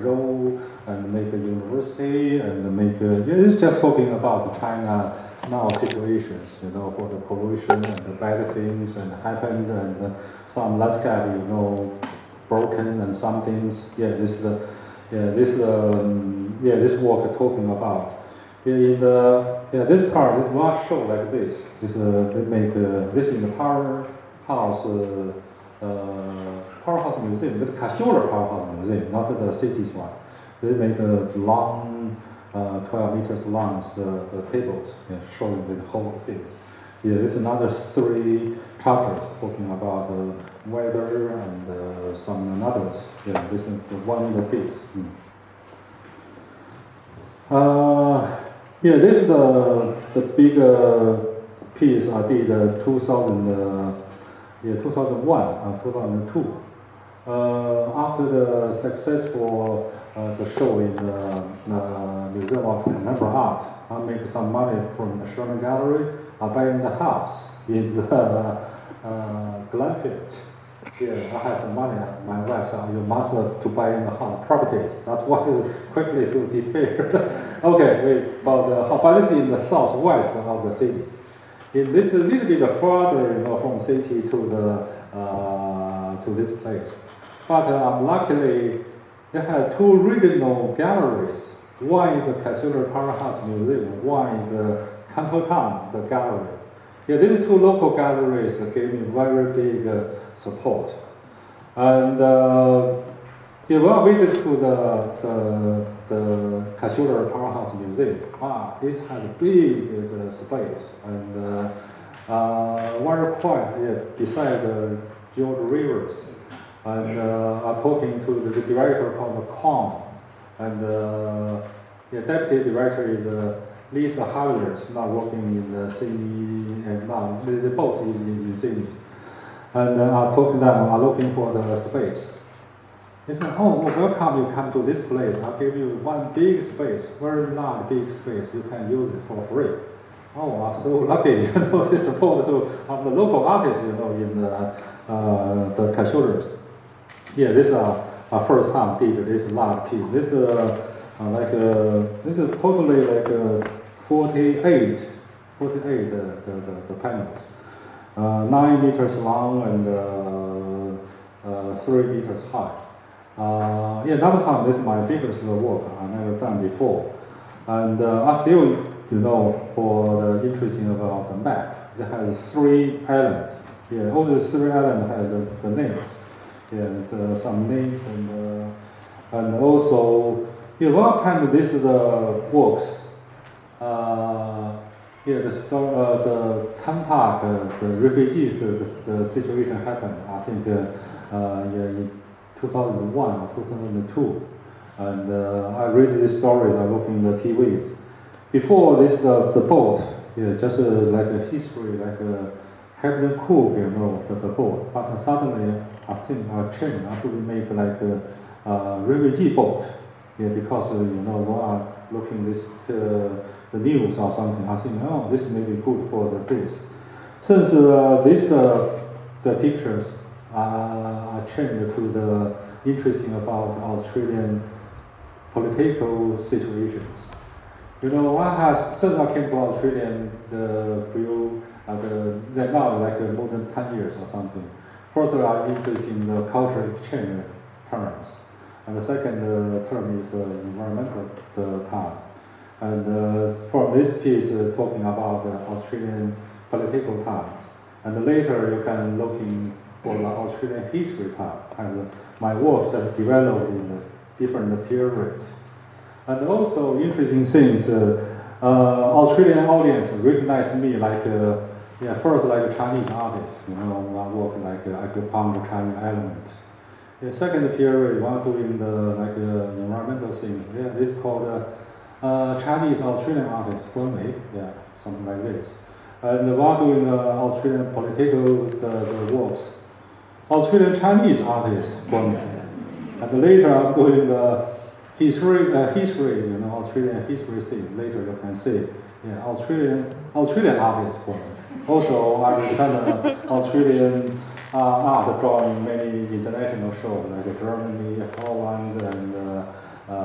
road and make a university and make. It's just talking about China now situations, you know, for the pollution and the bad things and happened and some landscape, you know, broken and some things. Yeah, this work talking about. Yeah, in the this part, this one show like this. This they make this in the powerhouse museum, the Casula powerhouse museum, not the city's one. They make a long, 12 meters long tables, showing the whole thing. Yeah, there's another 3 chapters talking about weather and some others. Yeah, this is the one the piece. Yeah, this is the big piece I did 2001, 2002. After the successful the show in the Museum of Contemporary Art, I make some money from the Sherman Gallery. I buy the house in the Glenfield. Yeah, I have some money. My wife said, you must to buy in the house properties. That's why it's quickly to despair. Okay, but this is in the southwest of the city. In this a little bit further, you know, from the city to this place. But luckily, they have 2 regional galleries. One is the Casula Powerhouse Museum, one is the Canton the gallery. Yeah, these 2 local galleries gave me very big support. And when I visited to the Casula Powerhouse Museum, it has a big space and very quiet, beside the George Rivers. And I'm talking to the director called Kong, and the deputy director is Lisa Howard, now working in the city, and now they're both in cities. And I talk to them, I'm looking for the space. They said, oh, welcome, you come to this place. I'll give you one big space, very large, big space. You can use it for free. Oh, I'm so lucky, you know, the support of the local artists, you know, in the Casulas. Yeah, this is our first time did this large piece. This is this is totally like 48 the panels, 9 meters long and 3 meters high. Yeah, another time this is my biggest work I never done before, and I still, you know, for the interesting about the map. It has 3 islands. Yeah, all the 3 islands have the names. Yeah, some names and also, yeah, one time this is the works. Yeah, the Tampak, the refugees, the situation happened. I think in 2001 or 2002, and I read this story. I look in the TV. Before this, the boat, yeah, just like a history, like Captain Cook, you know, the boat. But suddenly, I think I changed. I should make like a refugee boat. Yeah, because you know, when I'm looking this the news or something, I think, oh, this may be good for the face. Since the pictures, I changed to the interesting about Australian political situations. You know, since I came to Australia, now like more than 10 years or something. First, I'm interested in the cultural exchange terms, and the second term is the environmental term. And from this piece, talking about Australian political times, and later you can look in for the Australian history time. And my works have developed in different period. And also interesting things, Australian audience recognized me like, first like a Chinese artist, I work like acupuncture Chinese element. The second period, while doing the environmental thing, this is called Chinese Australian artist, Guan Wei, something like this. And while doing the Australian political the works, Australian Chinese artist, Guan Wei. And later I'm doing the history, Australian history thing. Later you can see, Australian artist, Guan Wei. Also, I'm kind of Australian art drawing many international shows like Germany, Holland, and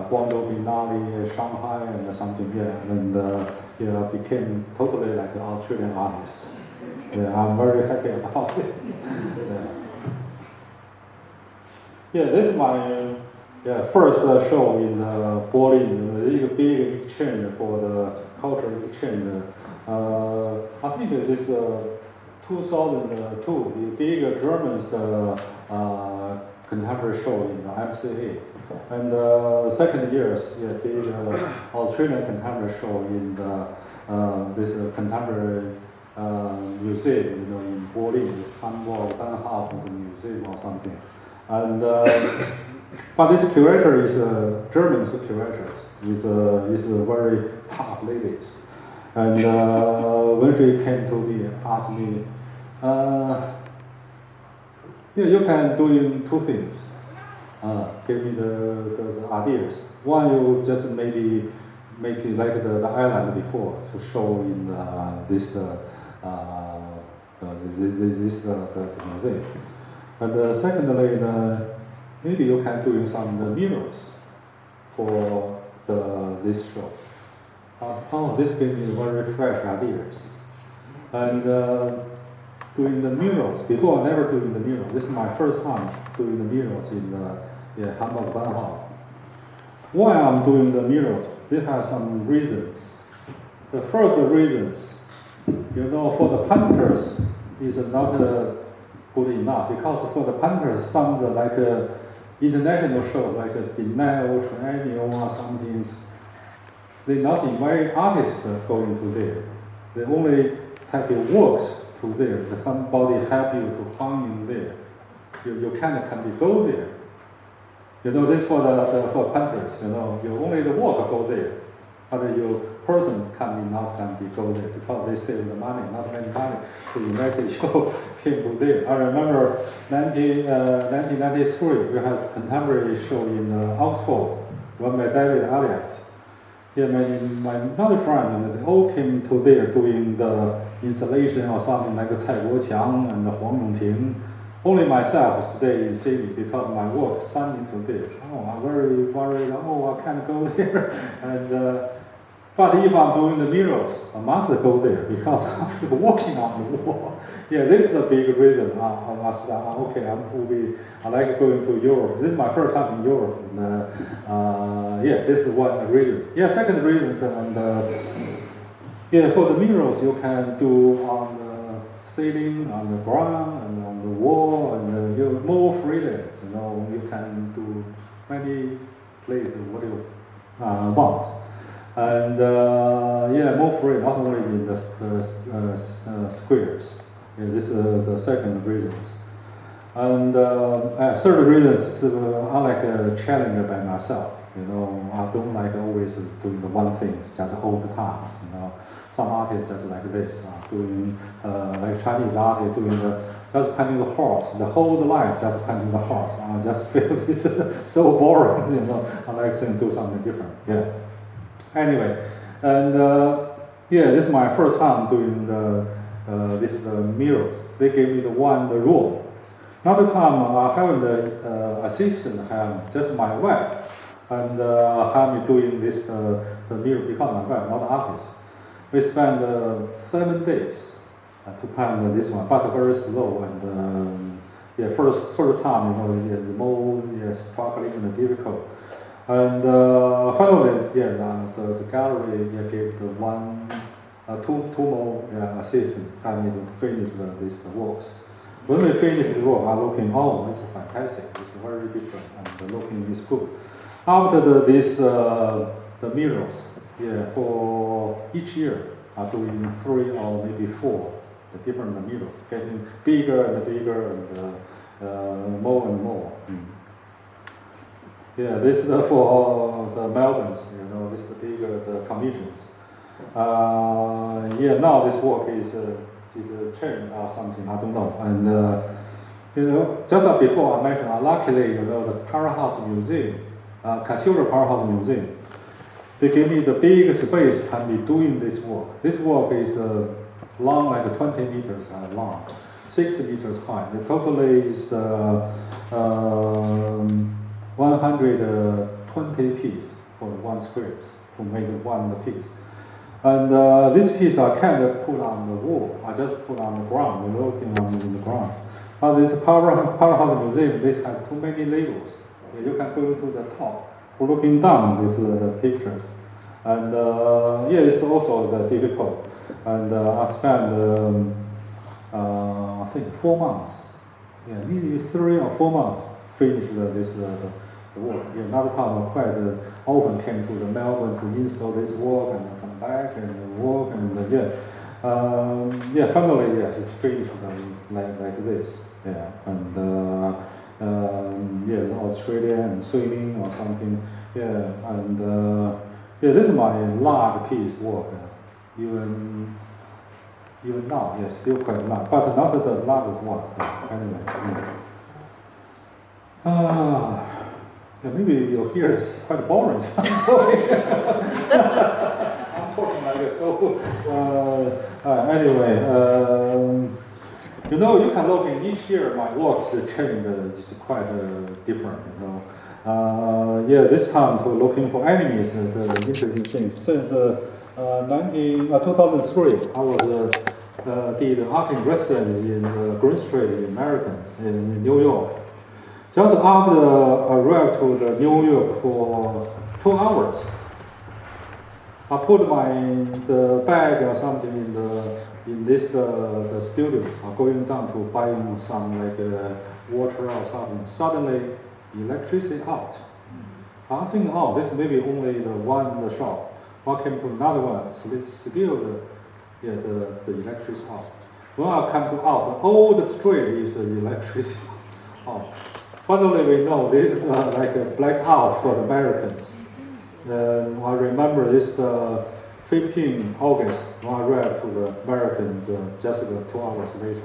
Guangzhou, Binali, Shanghai, and something. And became totally like an Australian artist. I'm very happy about it. This is my first show in Berlin. It's a big exchange for the cultural exchange. I think it is 2002, the big Germans contemporary show in the MCA. And second years, big Australian contemporary show in this contemporary museum, in Berlin, Hamburg, Danhausen Museum or something. And but this curator is German curator. Is very tough ladies. And when she came to me, asked me, you can do two things. Give me the ideas. One, you just maybe make it like the island before to show in this museum. And secondly, maybe you can do some mirrors for this show. This gave me very fresh ideas. And doing the murals, before I never doing the murals. This is my first time doing the murals in Hamburg Bahnhof. Why I'm doing the murals? This has some reasons. The first reasons, for the painters is not good enough, because for the painters, some like international shows like Biennale, Triennial or something, they not invite artists going to there. They only take your works to there. Somebody help you to hang in there. You can't go there. This for painters. You only the work go there, but your person can be go there because they save the money, not many money to United show came to there. I remember 1993 we had a contemporary show in Oxford, run by David Elliott. My other friend, they all came to there doing the installation or something like Cai Guoqiang and Huang Yongping. Only myself stay in city because my work sent me to there. I'm very worried. I can't go there. And but if I'm doing the murals, I must go there because I'm working on the wall. This is a big reason. I like going to Europe. This is my first time in Europe. And, this is one reason. Second reason, and for the murals you can do on the ceiling, on the ground, and on the wall, and you more freedom. You can do many places what you want. And more free, not only in the squares. This is the second reason. And third reason is I like a challenge by myself. I don't like always doing the one thing just all the time. Some artists just like this, doing like Chinese artists doing just painting the horse, the whole life just painting the horse. I just feel this is so boring. I like to do something different. Anyway, and this is my first time doing this murals. They gave me the room. Another time I have the assistant, just my wife, and have me doing this the mural because my wife not an artist. We spent 7 days to paint this one, but very slow and first time the more struggling and difficult. And finally, the gallery gave the two more assistants have me to finish these works. When we finish the work, I'm looking, it's fantastic. It's very different, and the looking is good. After the mirrors, yeah, for each year, are doing 3 or maybe 4 the different mirrors, getting bigger and bigger and more and more. Yeah, this is for the Melbournes, you know, this is the bigger the commissions. Yeah, now this work is changed or something, I don't know. And you know, just as before I mentioned, luckily, you know, the Powerhouse Museum, Cathedral Powerhouse Museum, they give me the big space can be doing this work. This work is long, like 20 meters long, 6 meters high. The total is 120 pieces for one script to make one piece. And this piece I can't put on the wall. I just put on the ground, looking on the ground. But this Powerhouse Museum, they have too many levels. You can go to the top, looking down with the pictures. And yeah, it's also difficult. And I spent, I think, 4 months. Yeah, maybe 3 or 4 months finish the work. Yeah, another time I quite often came to the Melbourne to install this work and come back and work and yeah, finally, yeah, it's finished like this. Yeah, and yeah, Australia and swimming or something. Yeah, and yeah, this is my large piece work. Even now, yes, still quite large, but not the largest one. Anyway. Yeah, maybe you'll hear it's quite boring. I'm talking like this. So, anyway, you know, you can look in each year. My work is changed. It's quite different. You know, yeah, this time to looking for enemies. The interesting thing since 2003, I was did art in residence in Green Street in Americans in New York. Just after I arrived to the New York for 2 hours, I put the bag or something in the studios. I'm going down to buying some like water or something. Suddenly, electricity out. I think, oh, this may be only the shop. I came to another one, still the electricity out. When I come to out, all the street is electricity out. Finally, we know this is like a blackout for the Americans. I remember this 15 August when I arrived to the Americans just 2 hours later.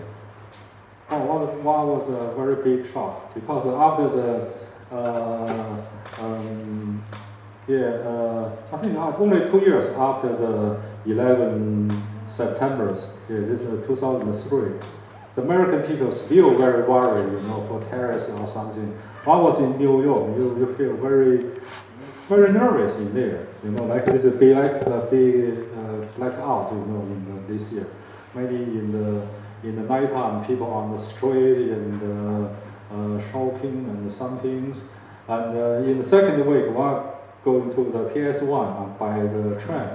Oh, that was a very big shock because after I think only 2 years after the 11 September, this is 2003. The American people still very worried, you know, for terrorists or something. I was in New York. You feel very, very nervous in there. You know, like this big blackout, you know, in this year. Maybe in the nighttime, people on the street and shouting and some things. And in the second week, while going to the PS1 by the train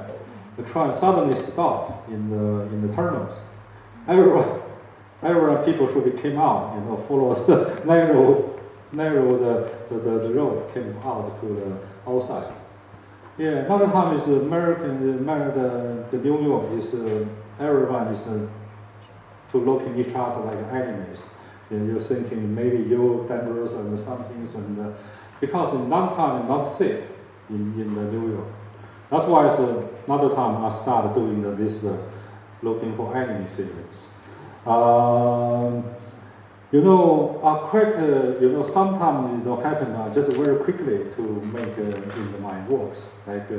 suddenly stopped in the tunnels. Everyone, people should came out, you know, follow the narrow the road, came out to the outside. Yeah, another time is the New York is everyone is to looking each other like enemies. And you're thinking maybe you're dangerous and some things, and because in that time not safe in the New York. That's why another time I started doing this looking for enemy series. You know, you know, sometimes it don't happen just very quickly to make in my works. Like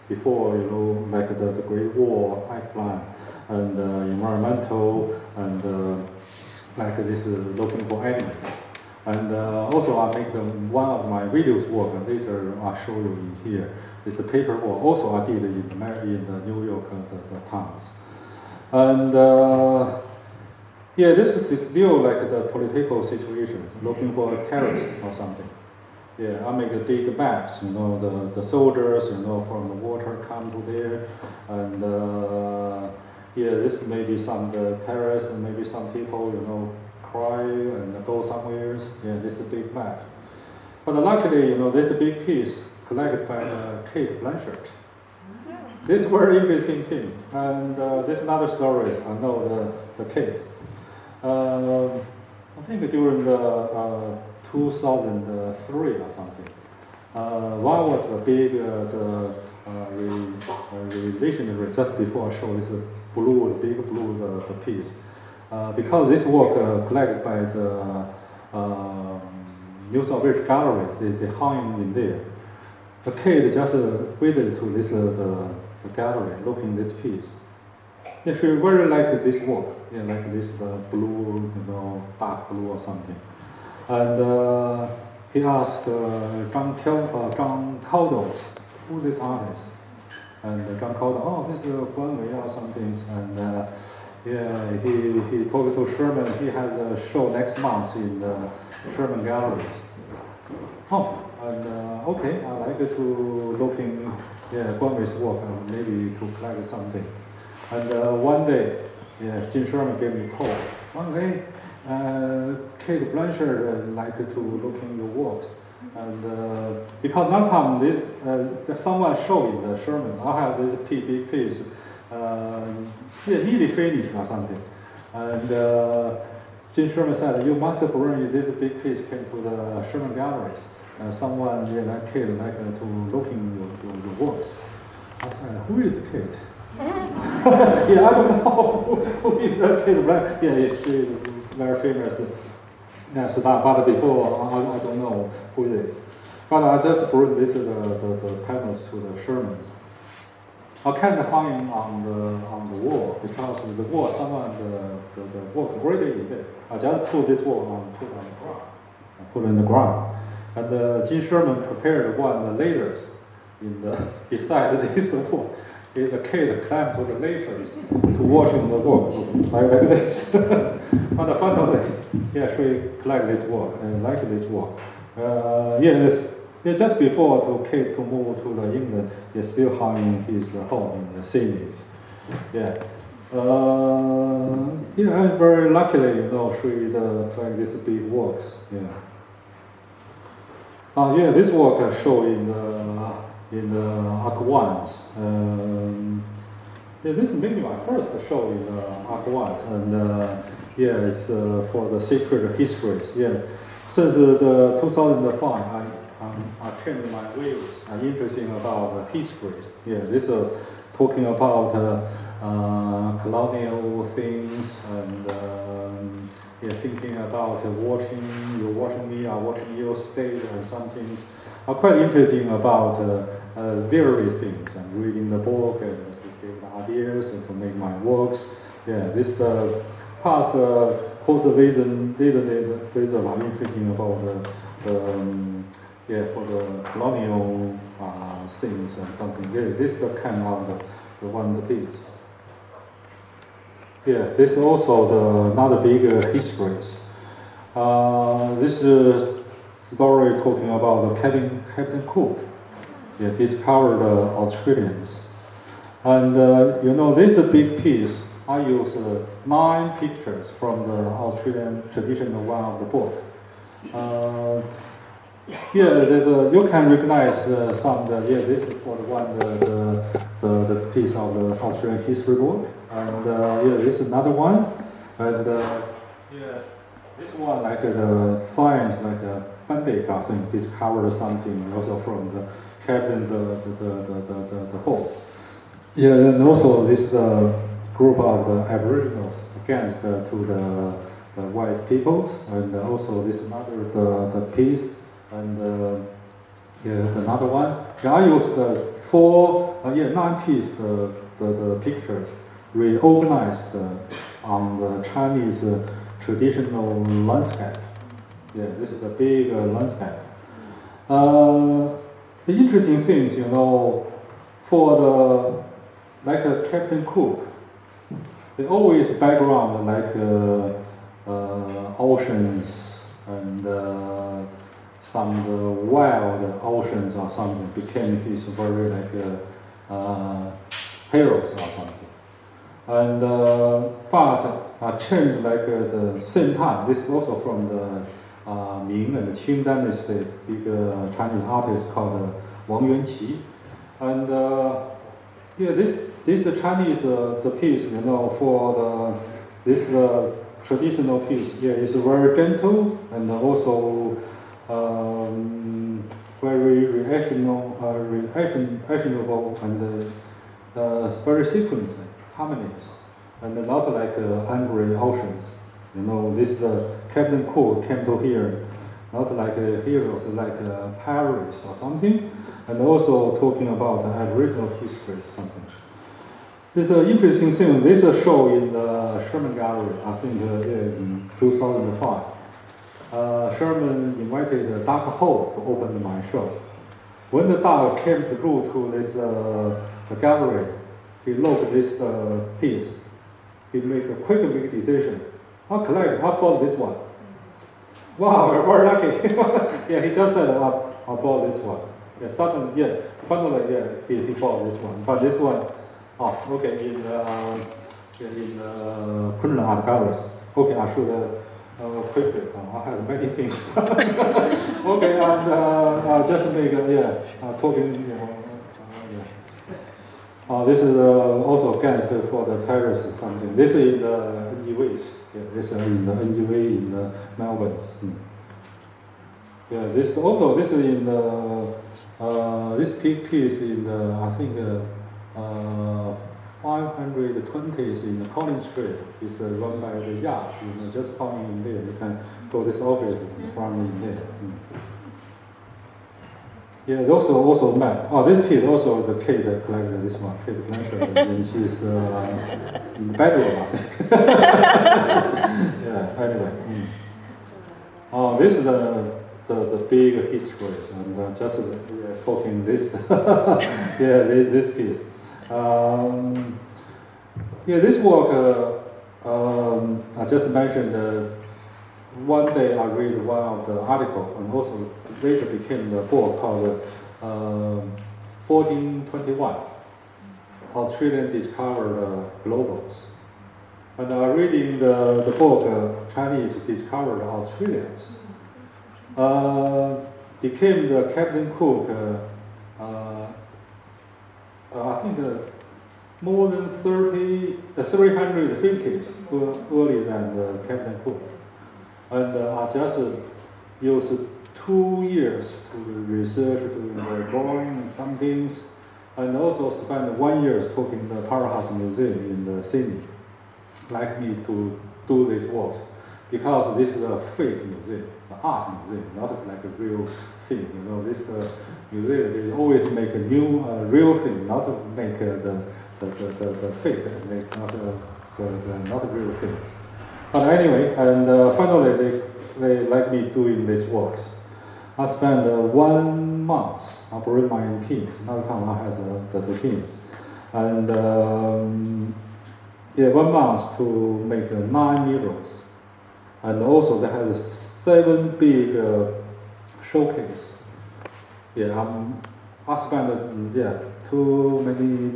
before, you know, like the Great War pipeline and environmental and like this looking for enemies. And also I make one of my videos work, and later I'll show you in here. It's the paper work. Also I did in the New York the Times. And yeah, this is still like the political situation, looking for a terrorist or something. Yeah, I make a big maps, you know, the soldiers, you know, from the water come to there, and yeah, this may be some terrorists, and maybe some people, you know, cry and go somewhere. Yeah, this is a big map. But luckily, this big piece collected by Kate Blanchett. This is a very interesting thing, and this is another story. I know the Kate. I think during the 2003 or something, one was the big revision just before I showed this blue, the big blue the piece. Because this work collected by the New South Wales galleries, they hung in there. The kid just waited to this the gallery, looking this piece. Yeah, she very like this work. Yeah, like this blue, dark blue or something. And he asked John Caldwell, who this artist? And John Caldwell, oh, this is Guan Wei or something. And yeah, he talked to Sherman. He has a show next month in the Sherman galleries. Oh, and okay, I like to looking, Guan Wei's work and maybe to collect something. And one day, Jim Sherman gave me a call. One day, Kate Blanchett like to look in your works. And because that time someone showed in the Sherman, I have this big piece, nearly finished or something. And Jim Sherman said, you must bring this big piece came to the Sherman galleries. Someone like Kate like to look in your works. I said, who is Kate? I don't know who is Kate Blanchett. Yeah, she's very famous. Yes, but before I don't know who it is. But I just brought this the panels to the Shermans. I can't hang on the wall because the wall someone the work's already in there. I just put this wall and put on the ground. In the ground. And Jim Sherman prepared one of the ladders beside this wall. The kid climbed to the ladders to watching the work like this. But finally, she collect this work and like this work. Just before the kid to move to the England, he's still hung in his home in the Sydney. I'm very luckily, she collect these big works. This work show in the Arc Ones. This is maybe my first show in the Arc Ones, and it's for the secret histories. Since the 2005, I changed my views. I'm interested about histories. This is talking about colonial things and thinking about you're watching me, I'm watching your state and something. I'm quite interested about various things and reading the book and to give ideas and to make my works. This past post reason I'm interested about for the colonial things and something. This is the kind of the one piece. This is also another big histories. This story talking about the Captain Cook. Discovered the Australians. And this is a big piece. I use 9 pictures from the Australian traditional one of the book. You can recognize some. This is for the one the piece of the Australian history book, and this is another one, and this one like the science like Bandit Garson discovered something also from the captain the boat. And also this group of the Aboriginals against to the white peoples, and also this another the piece. And another one. I used 9 pieces the pictures reorganized on the Chinese traditional landscape. This is a big landscape. The interesting things, for the Captain Cook, they always background like oceans and some wild oceans or something became his very heroes or something. And but changed like the same time. This is also from Ming and Qing dynasty, big Chinese artist called Wang Yuanqi. And this Chinese the piece, for this traditional piece, is very gentle and also very reactionable and very sequenced harmonies, and not like angry oceans. This Captain Cook came to here, not like heroes like Paris or something, and also talking about Aboriginal history something. This interesting thing. This show in the Sherman Gallery, I think in 2005. Sherman invited Doug Holt to open my show. When the Doug came through to this the gallery, he looked at this piece. He made a quick decision. I bought this one. Wow, we're very lucky. He just said, I bought this one. Finally, he bought this one. But this one, in criminal art galleries. Okay, I should quickly. I have many things. Okay, and just make talking. This is also against for the Paris or something. This is in the NGVs. This is in the NGV in Melbourne. This is in the this piece in the I think 520 is in the Collins Street. It's run by the yacht. Just coming in there. You can go this office from in there. Those are also map. This piece also the Kate collected this one. Kate Blanchard, and she's in the bedroom, I think. Anyway. This is the big histories, and just talking this. This piece. This work. I just mentioned. One day I read one of the articles, and also later became the book called 1421, Australian Discovered Globals. And reading the book, Chinese Discovered Australians, became the Captain Cook, I think more than 350 earlier than the Captain Cook. And I just used 2 years to research, doing the drawing and some things, and also spent 1 year talking to the Powerhouse Museum in Sydney, like me to do these works, because this is a fake museum, an art museum, not like a real thing. This museum they always make a new real thing, not make the fake, make not real things. But anyway, and finally they like me doing these works. I spent 1 month. I brought my own teams. Another time I had the teams, and 1 month to make 9 murals, and also they had 7 big showcase. I spent too many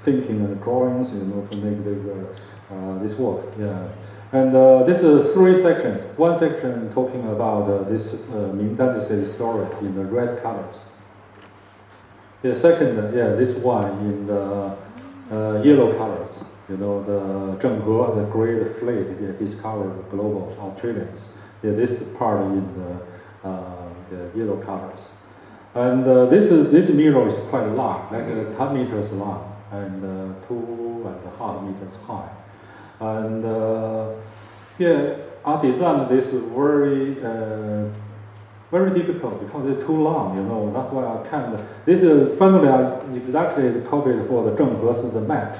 thinking and drawings, to make this work. And this is 3 sections. One section talking about this Ming Dynasty story in the red colors. The second, this one in the yellow colors. The Zhenghe, the great fleet, discovered global Australians. This part in the yellow colors. And this mural is quite long, like 10 meters long and 2.5 meters high. And I designed this very difficult because it's too long, That's why I can't. This is finally I exactly copied for the Zhenghe's the map,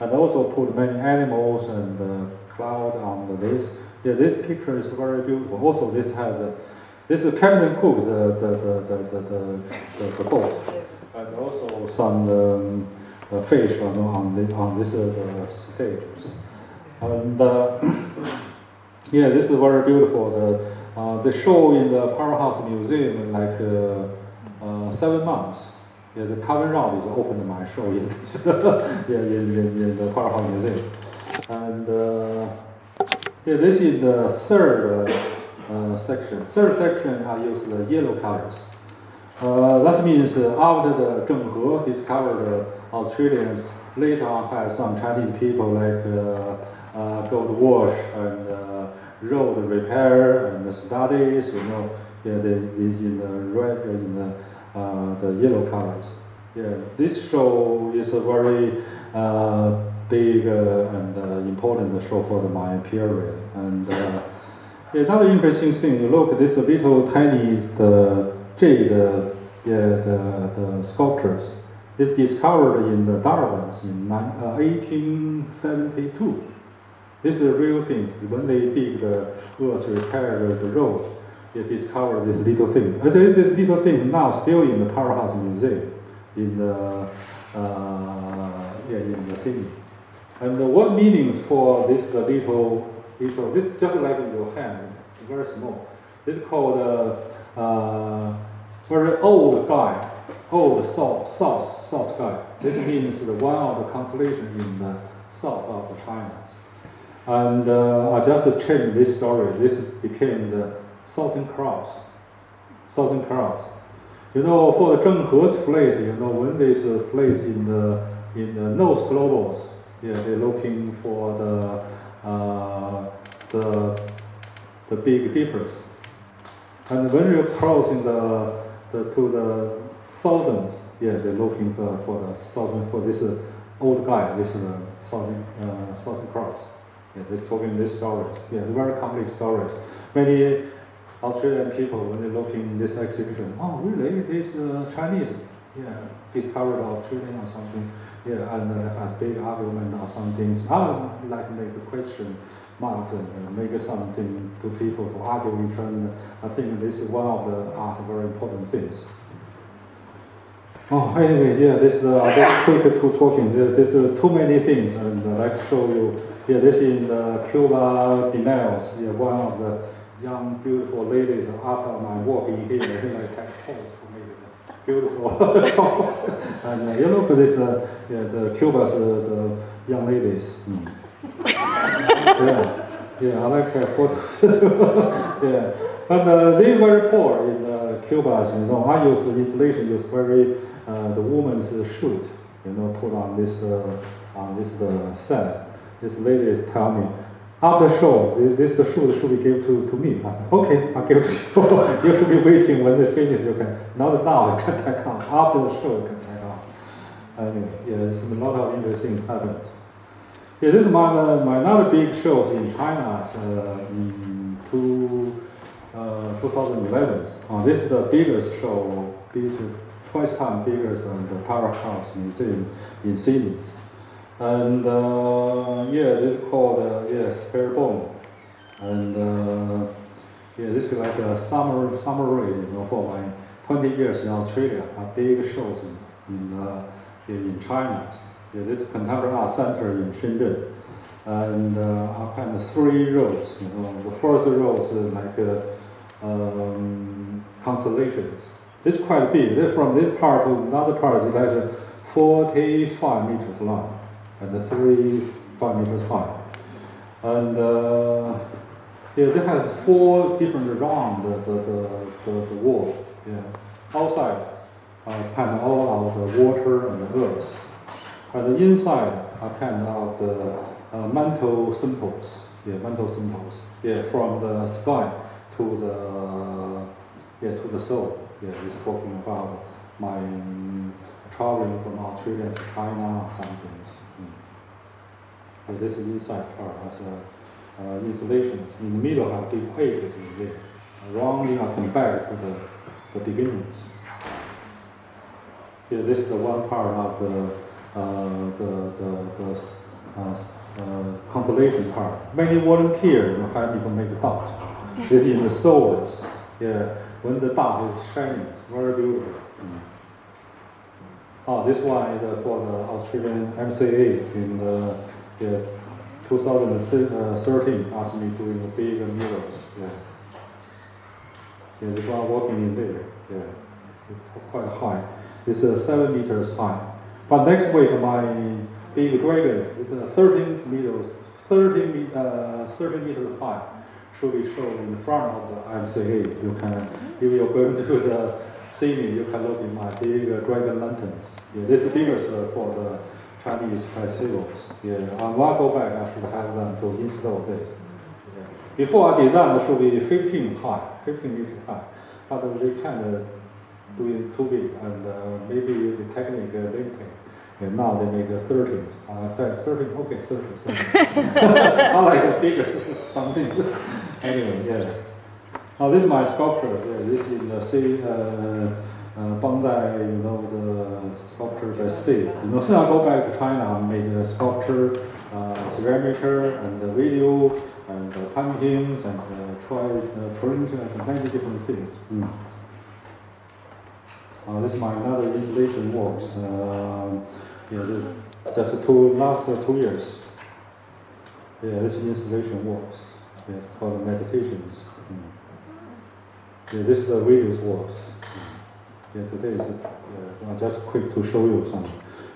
and also put many animals and cloud on this. This picture is very beautiful. Also, this is Captain Cook, the boat, and also some fish on this stage. And this is very beautiful. The show in the Powerhouse Museum like 7 months. The cover round is open to my show in this, in the Powerhouse Museum. And this is the third section. Third section, I use the yellow colors. That means after the Zheng He discovered Australians, later on had some Chinese people like gold wash and road repair and studies, you know, yeah, in the red, in the yellow colors. Yeah, this show is a very big and important show for the Mayan period. And another interesting thing, you look at this little tiny jade, the sculptures. It's discovered in the Darwins in 1872. This is a real thing. When they dig the earth, repair the road, they discovered this little thing. This little thing now still in the Powerhouse Museum in the city. And what meanings for this little, this just like in your hand, very small. This is called very old guy, old south guy. This means the one of the constellation in the south of China. And I just changed this story. This became the Southern Cross. Southern Cross. You know, for the Zheng He's fleet, you know, when this fleet in the North Globals, yeah, they're looking for the Big Dippers. And when you're crossing to the thousands, yeah, they're looking for this old guy, this Southern Cross. Yeah, they're talking these stories. Yeah, very complex stories. Many Australian people, when they look in this exhibition, oh, really? This Chinese, yeah, discovered Australian or something. Yeah, and had big argument or something. I would like to make a question mark and make something to people to argue with, and I think this is one of the art very important things. Oh, anyway, yeah, this is just quick to talking. There's too many things, and I'd like to show you. Yeah, this is Cuba Binels. Yeah, one of the young, beautiful ladies. After my walk in here, I think I can pose to make it beautiful. And you look at this, the Cuba's the young ladies. Yeah, I like her photos. Yeah, but they very poor in Cuba. You know, I use the installation. Use very the woman's shoot. You know, put on this set. This lady tell me, after show, the shoot should be given to me. I said, okay, I'll give it to you. You should be waiting when it's finished. You can, not now, you can take off. After the show, you can take off. Anyway, yeah, there's a lot of interesting happened. Yeah, this is my another big shows in China in 2011. This is the biggest show, twice time bigger than the Powerhouse Museum in Sydney. And yeah, this is called Spare Bone. And yeah, this is like a summary, you know, for my 20 years in Australia. Big shows in China. Yeah, this is Contemporary Art Center in Shenzhen. And I kind of 3 rows. You know, the first row is like constellations. It's quite big. From this part to another part is like 45 meters long. And 5 meters high. And yeah, it has 4 different around the wall. Yeah, outside pattern all of the water and the earth. And the inside are pattern of the mental symbols. Yeah, mental symbols. Yeah, from the sky to the soul. Yeah, it's talking about my traveling from Australia to China or something. And this is inside part has installations. In the middle have big pages in there. Rounding I come back to the beginnings. Yeah, this is the one part of the constellation part. Many volunteers help me to make a dot. This is in the souls. Yeah, when the dot is shining, it's very beautiful. Oh, this one is for the Australian MCA in 2013 asked me doing the big murals. Yeah. Yeah, this one working in there. Yeah, it's quite high. It's 7 meters high. But next week my big dragon is 13 meters high. should be shown in front of the MCA. You can, if you're going to the city, you can look in my big dragon lanterns. Yeah, this is biggest for the Chinese festivals. Yeah, on one go back, I should have them to install this. Yeah. Before I designed, it should be 15 high, 15 meters high, but they kind of do it too big, and maybe the technique limited. And now they make 13. I said 13, okay, 13. I like a bigger something. Anyway, yeah. Now this is my sculpture. Yeah, this is the sea, Bangdai, you know, the sculpture by sea. You know, since I go back to China, I make a sculpture, ceramic, and video, and paintings, and try print, and many different things. This is my another installation works. Yeah, just last 2 years. Yeah, this installation works. Yeah, for the meditations. Yeah, this is the videos works. Yeah, today is just quick to show you some.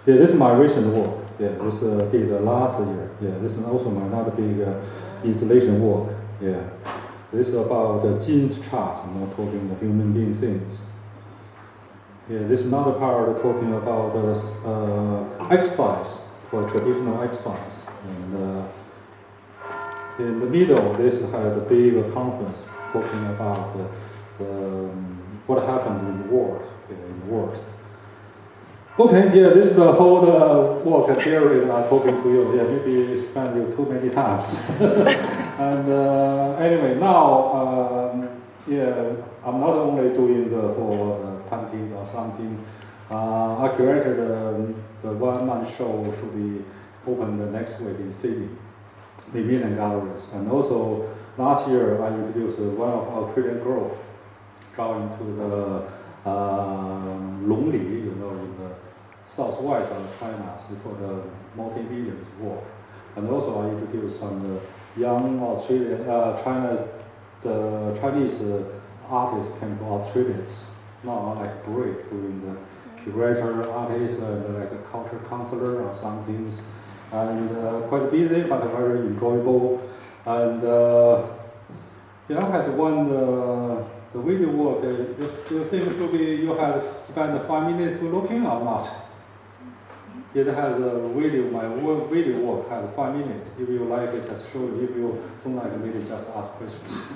Yeah, this is my recent work. Yeah, this did last year. Yeah, this is also my another big installation work. Yeah, this is about the genes chart. You know, talking the human being things. Yeah, this is another part talking about exercise, for traditional exercise. And in the middle, this has a big conference talking about what happened in the world. Okay, yeah, this is the whole work theory I'm talking to you. Yeah, maybe spend you too many times. And anyway, now, yeah, I'm not only doing for painting or something. I curated the one-man show should be open the next week in Sydney, the Million Galleries. And also, last year I introduced one of our Australian girls drawing to the Longli, you know, in the southwest of China, for the multi-millions work. And also I introduced some young Australian, the Chinese artists came to Australia. Now I like great doing the curator, artist, and like a culture counselor or some things. And quite busy, but very enjoyable. And yeah, I had one the video work. You think should be you have spent 5 minutes looking or not? It has a video. My video work has 5 minutes. If you like it, just show you. If you don't like it, maybe just ask questions.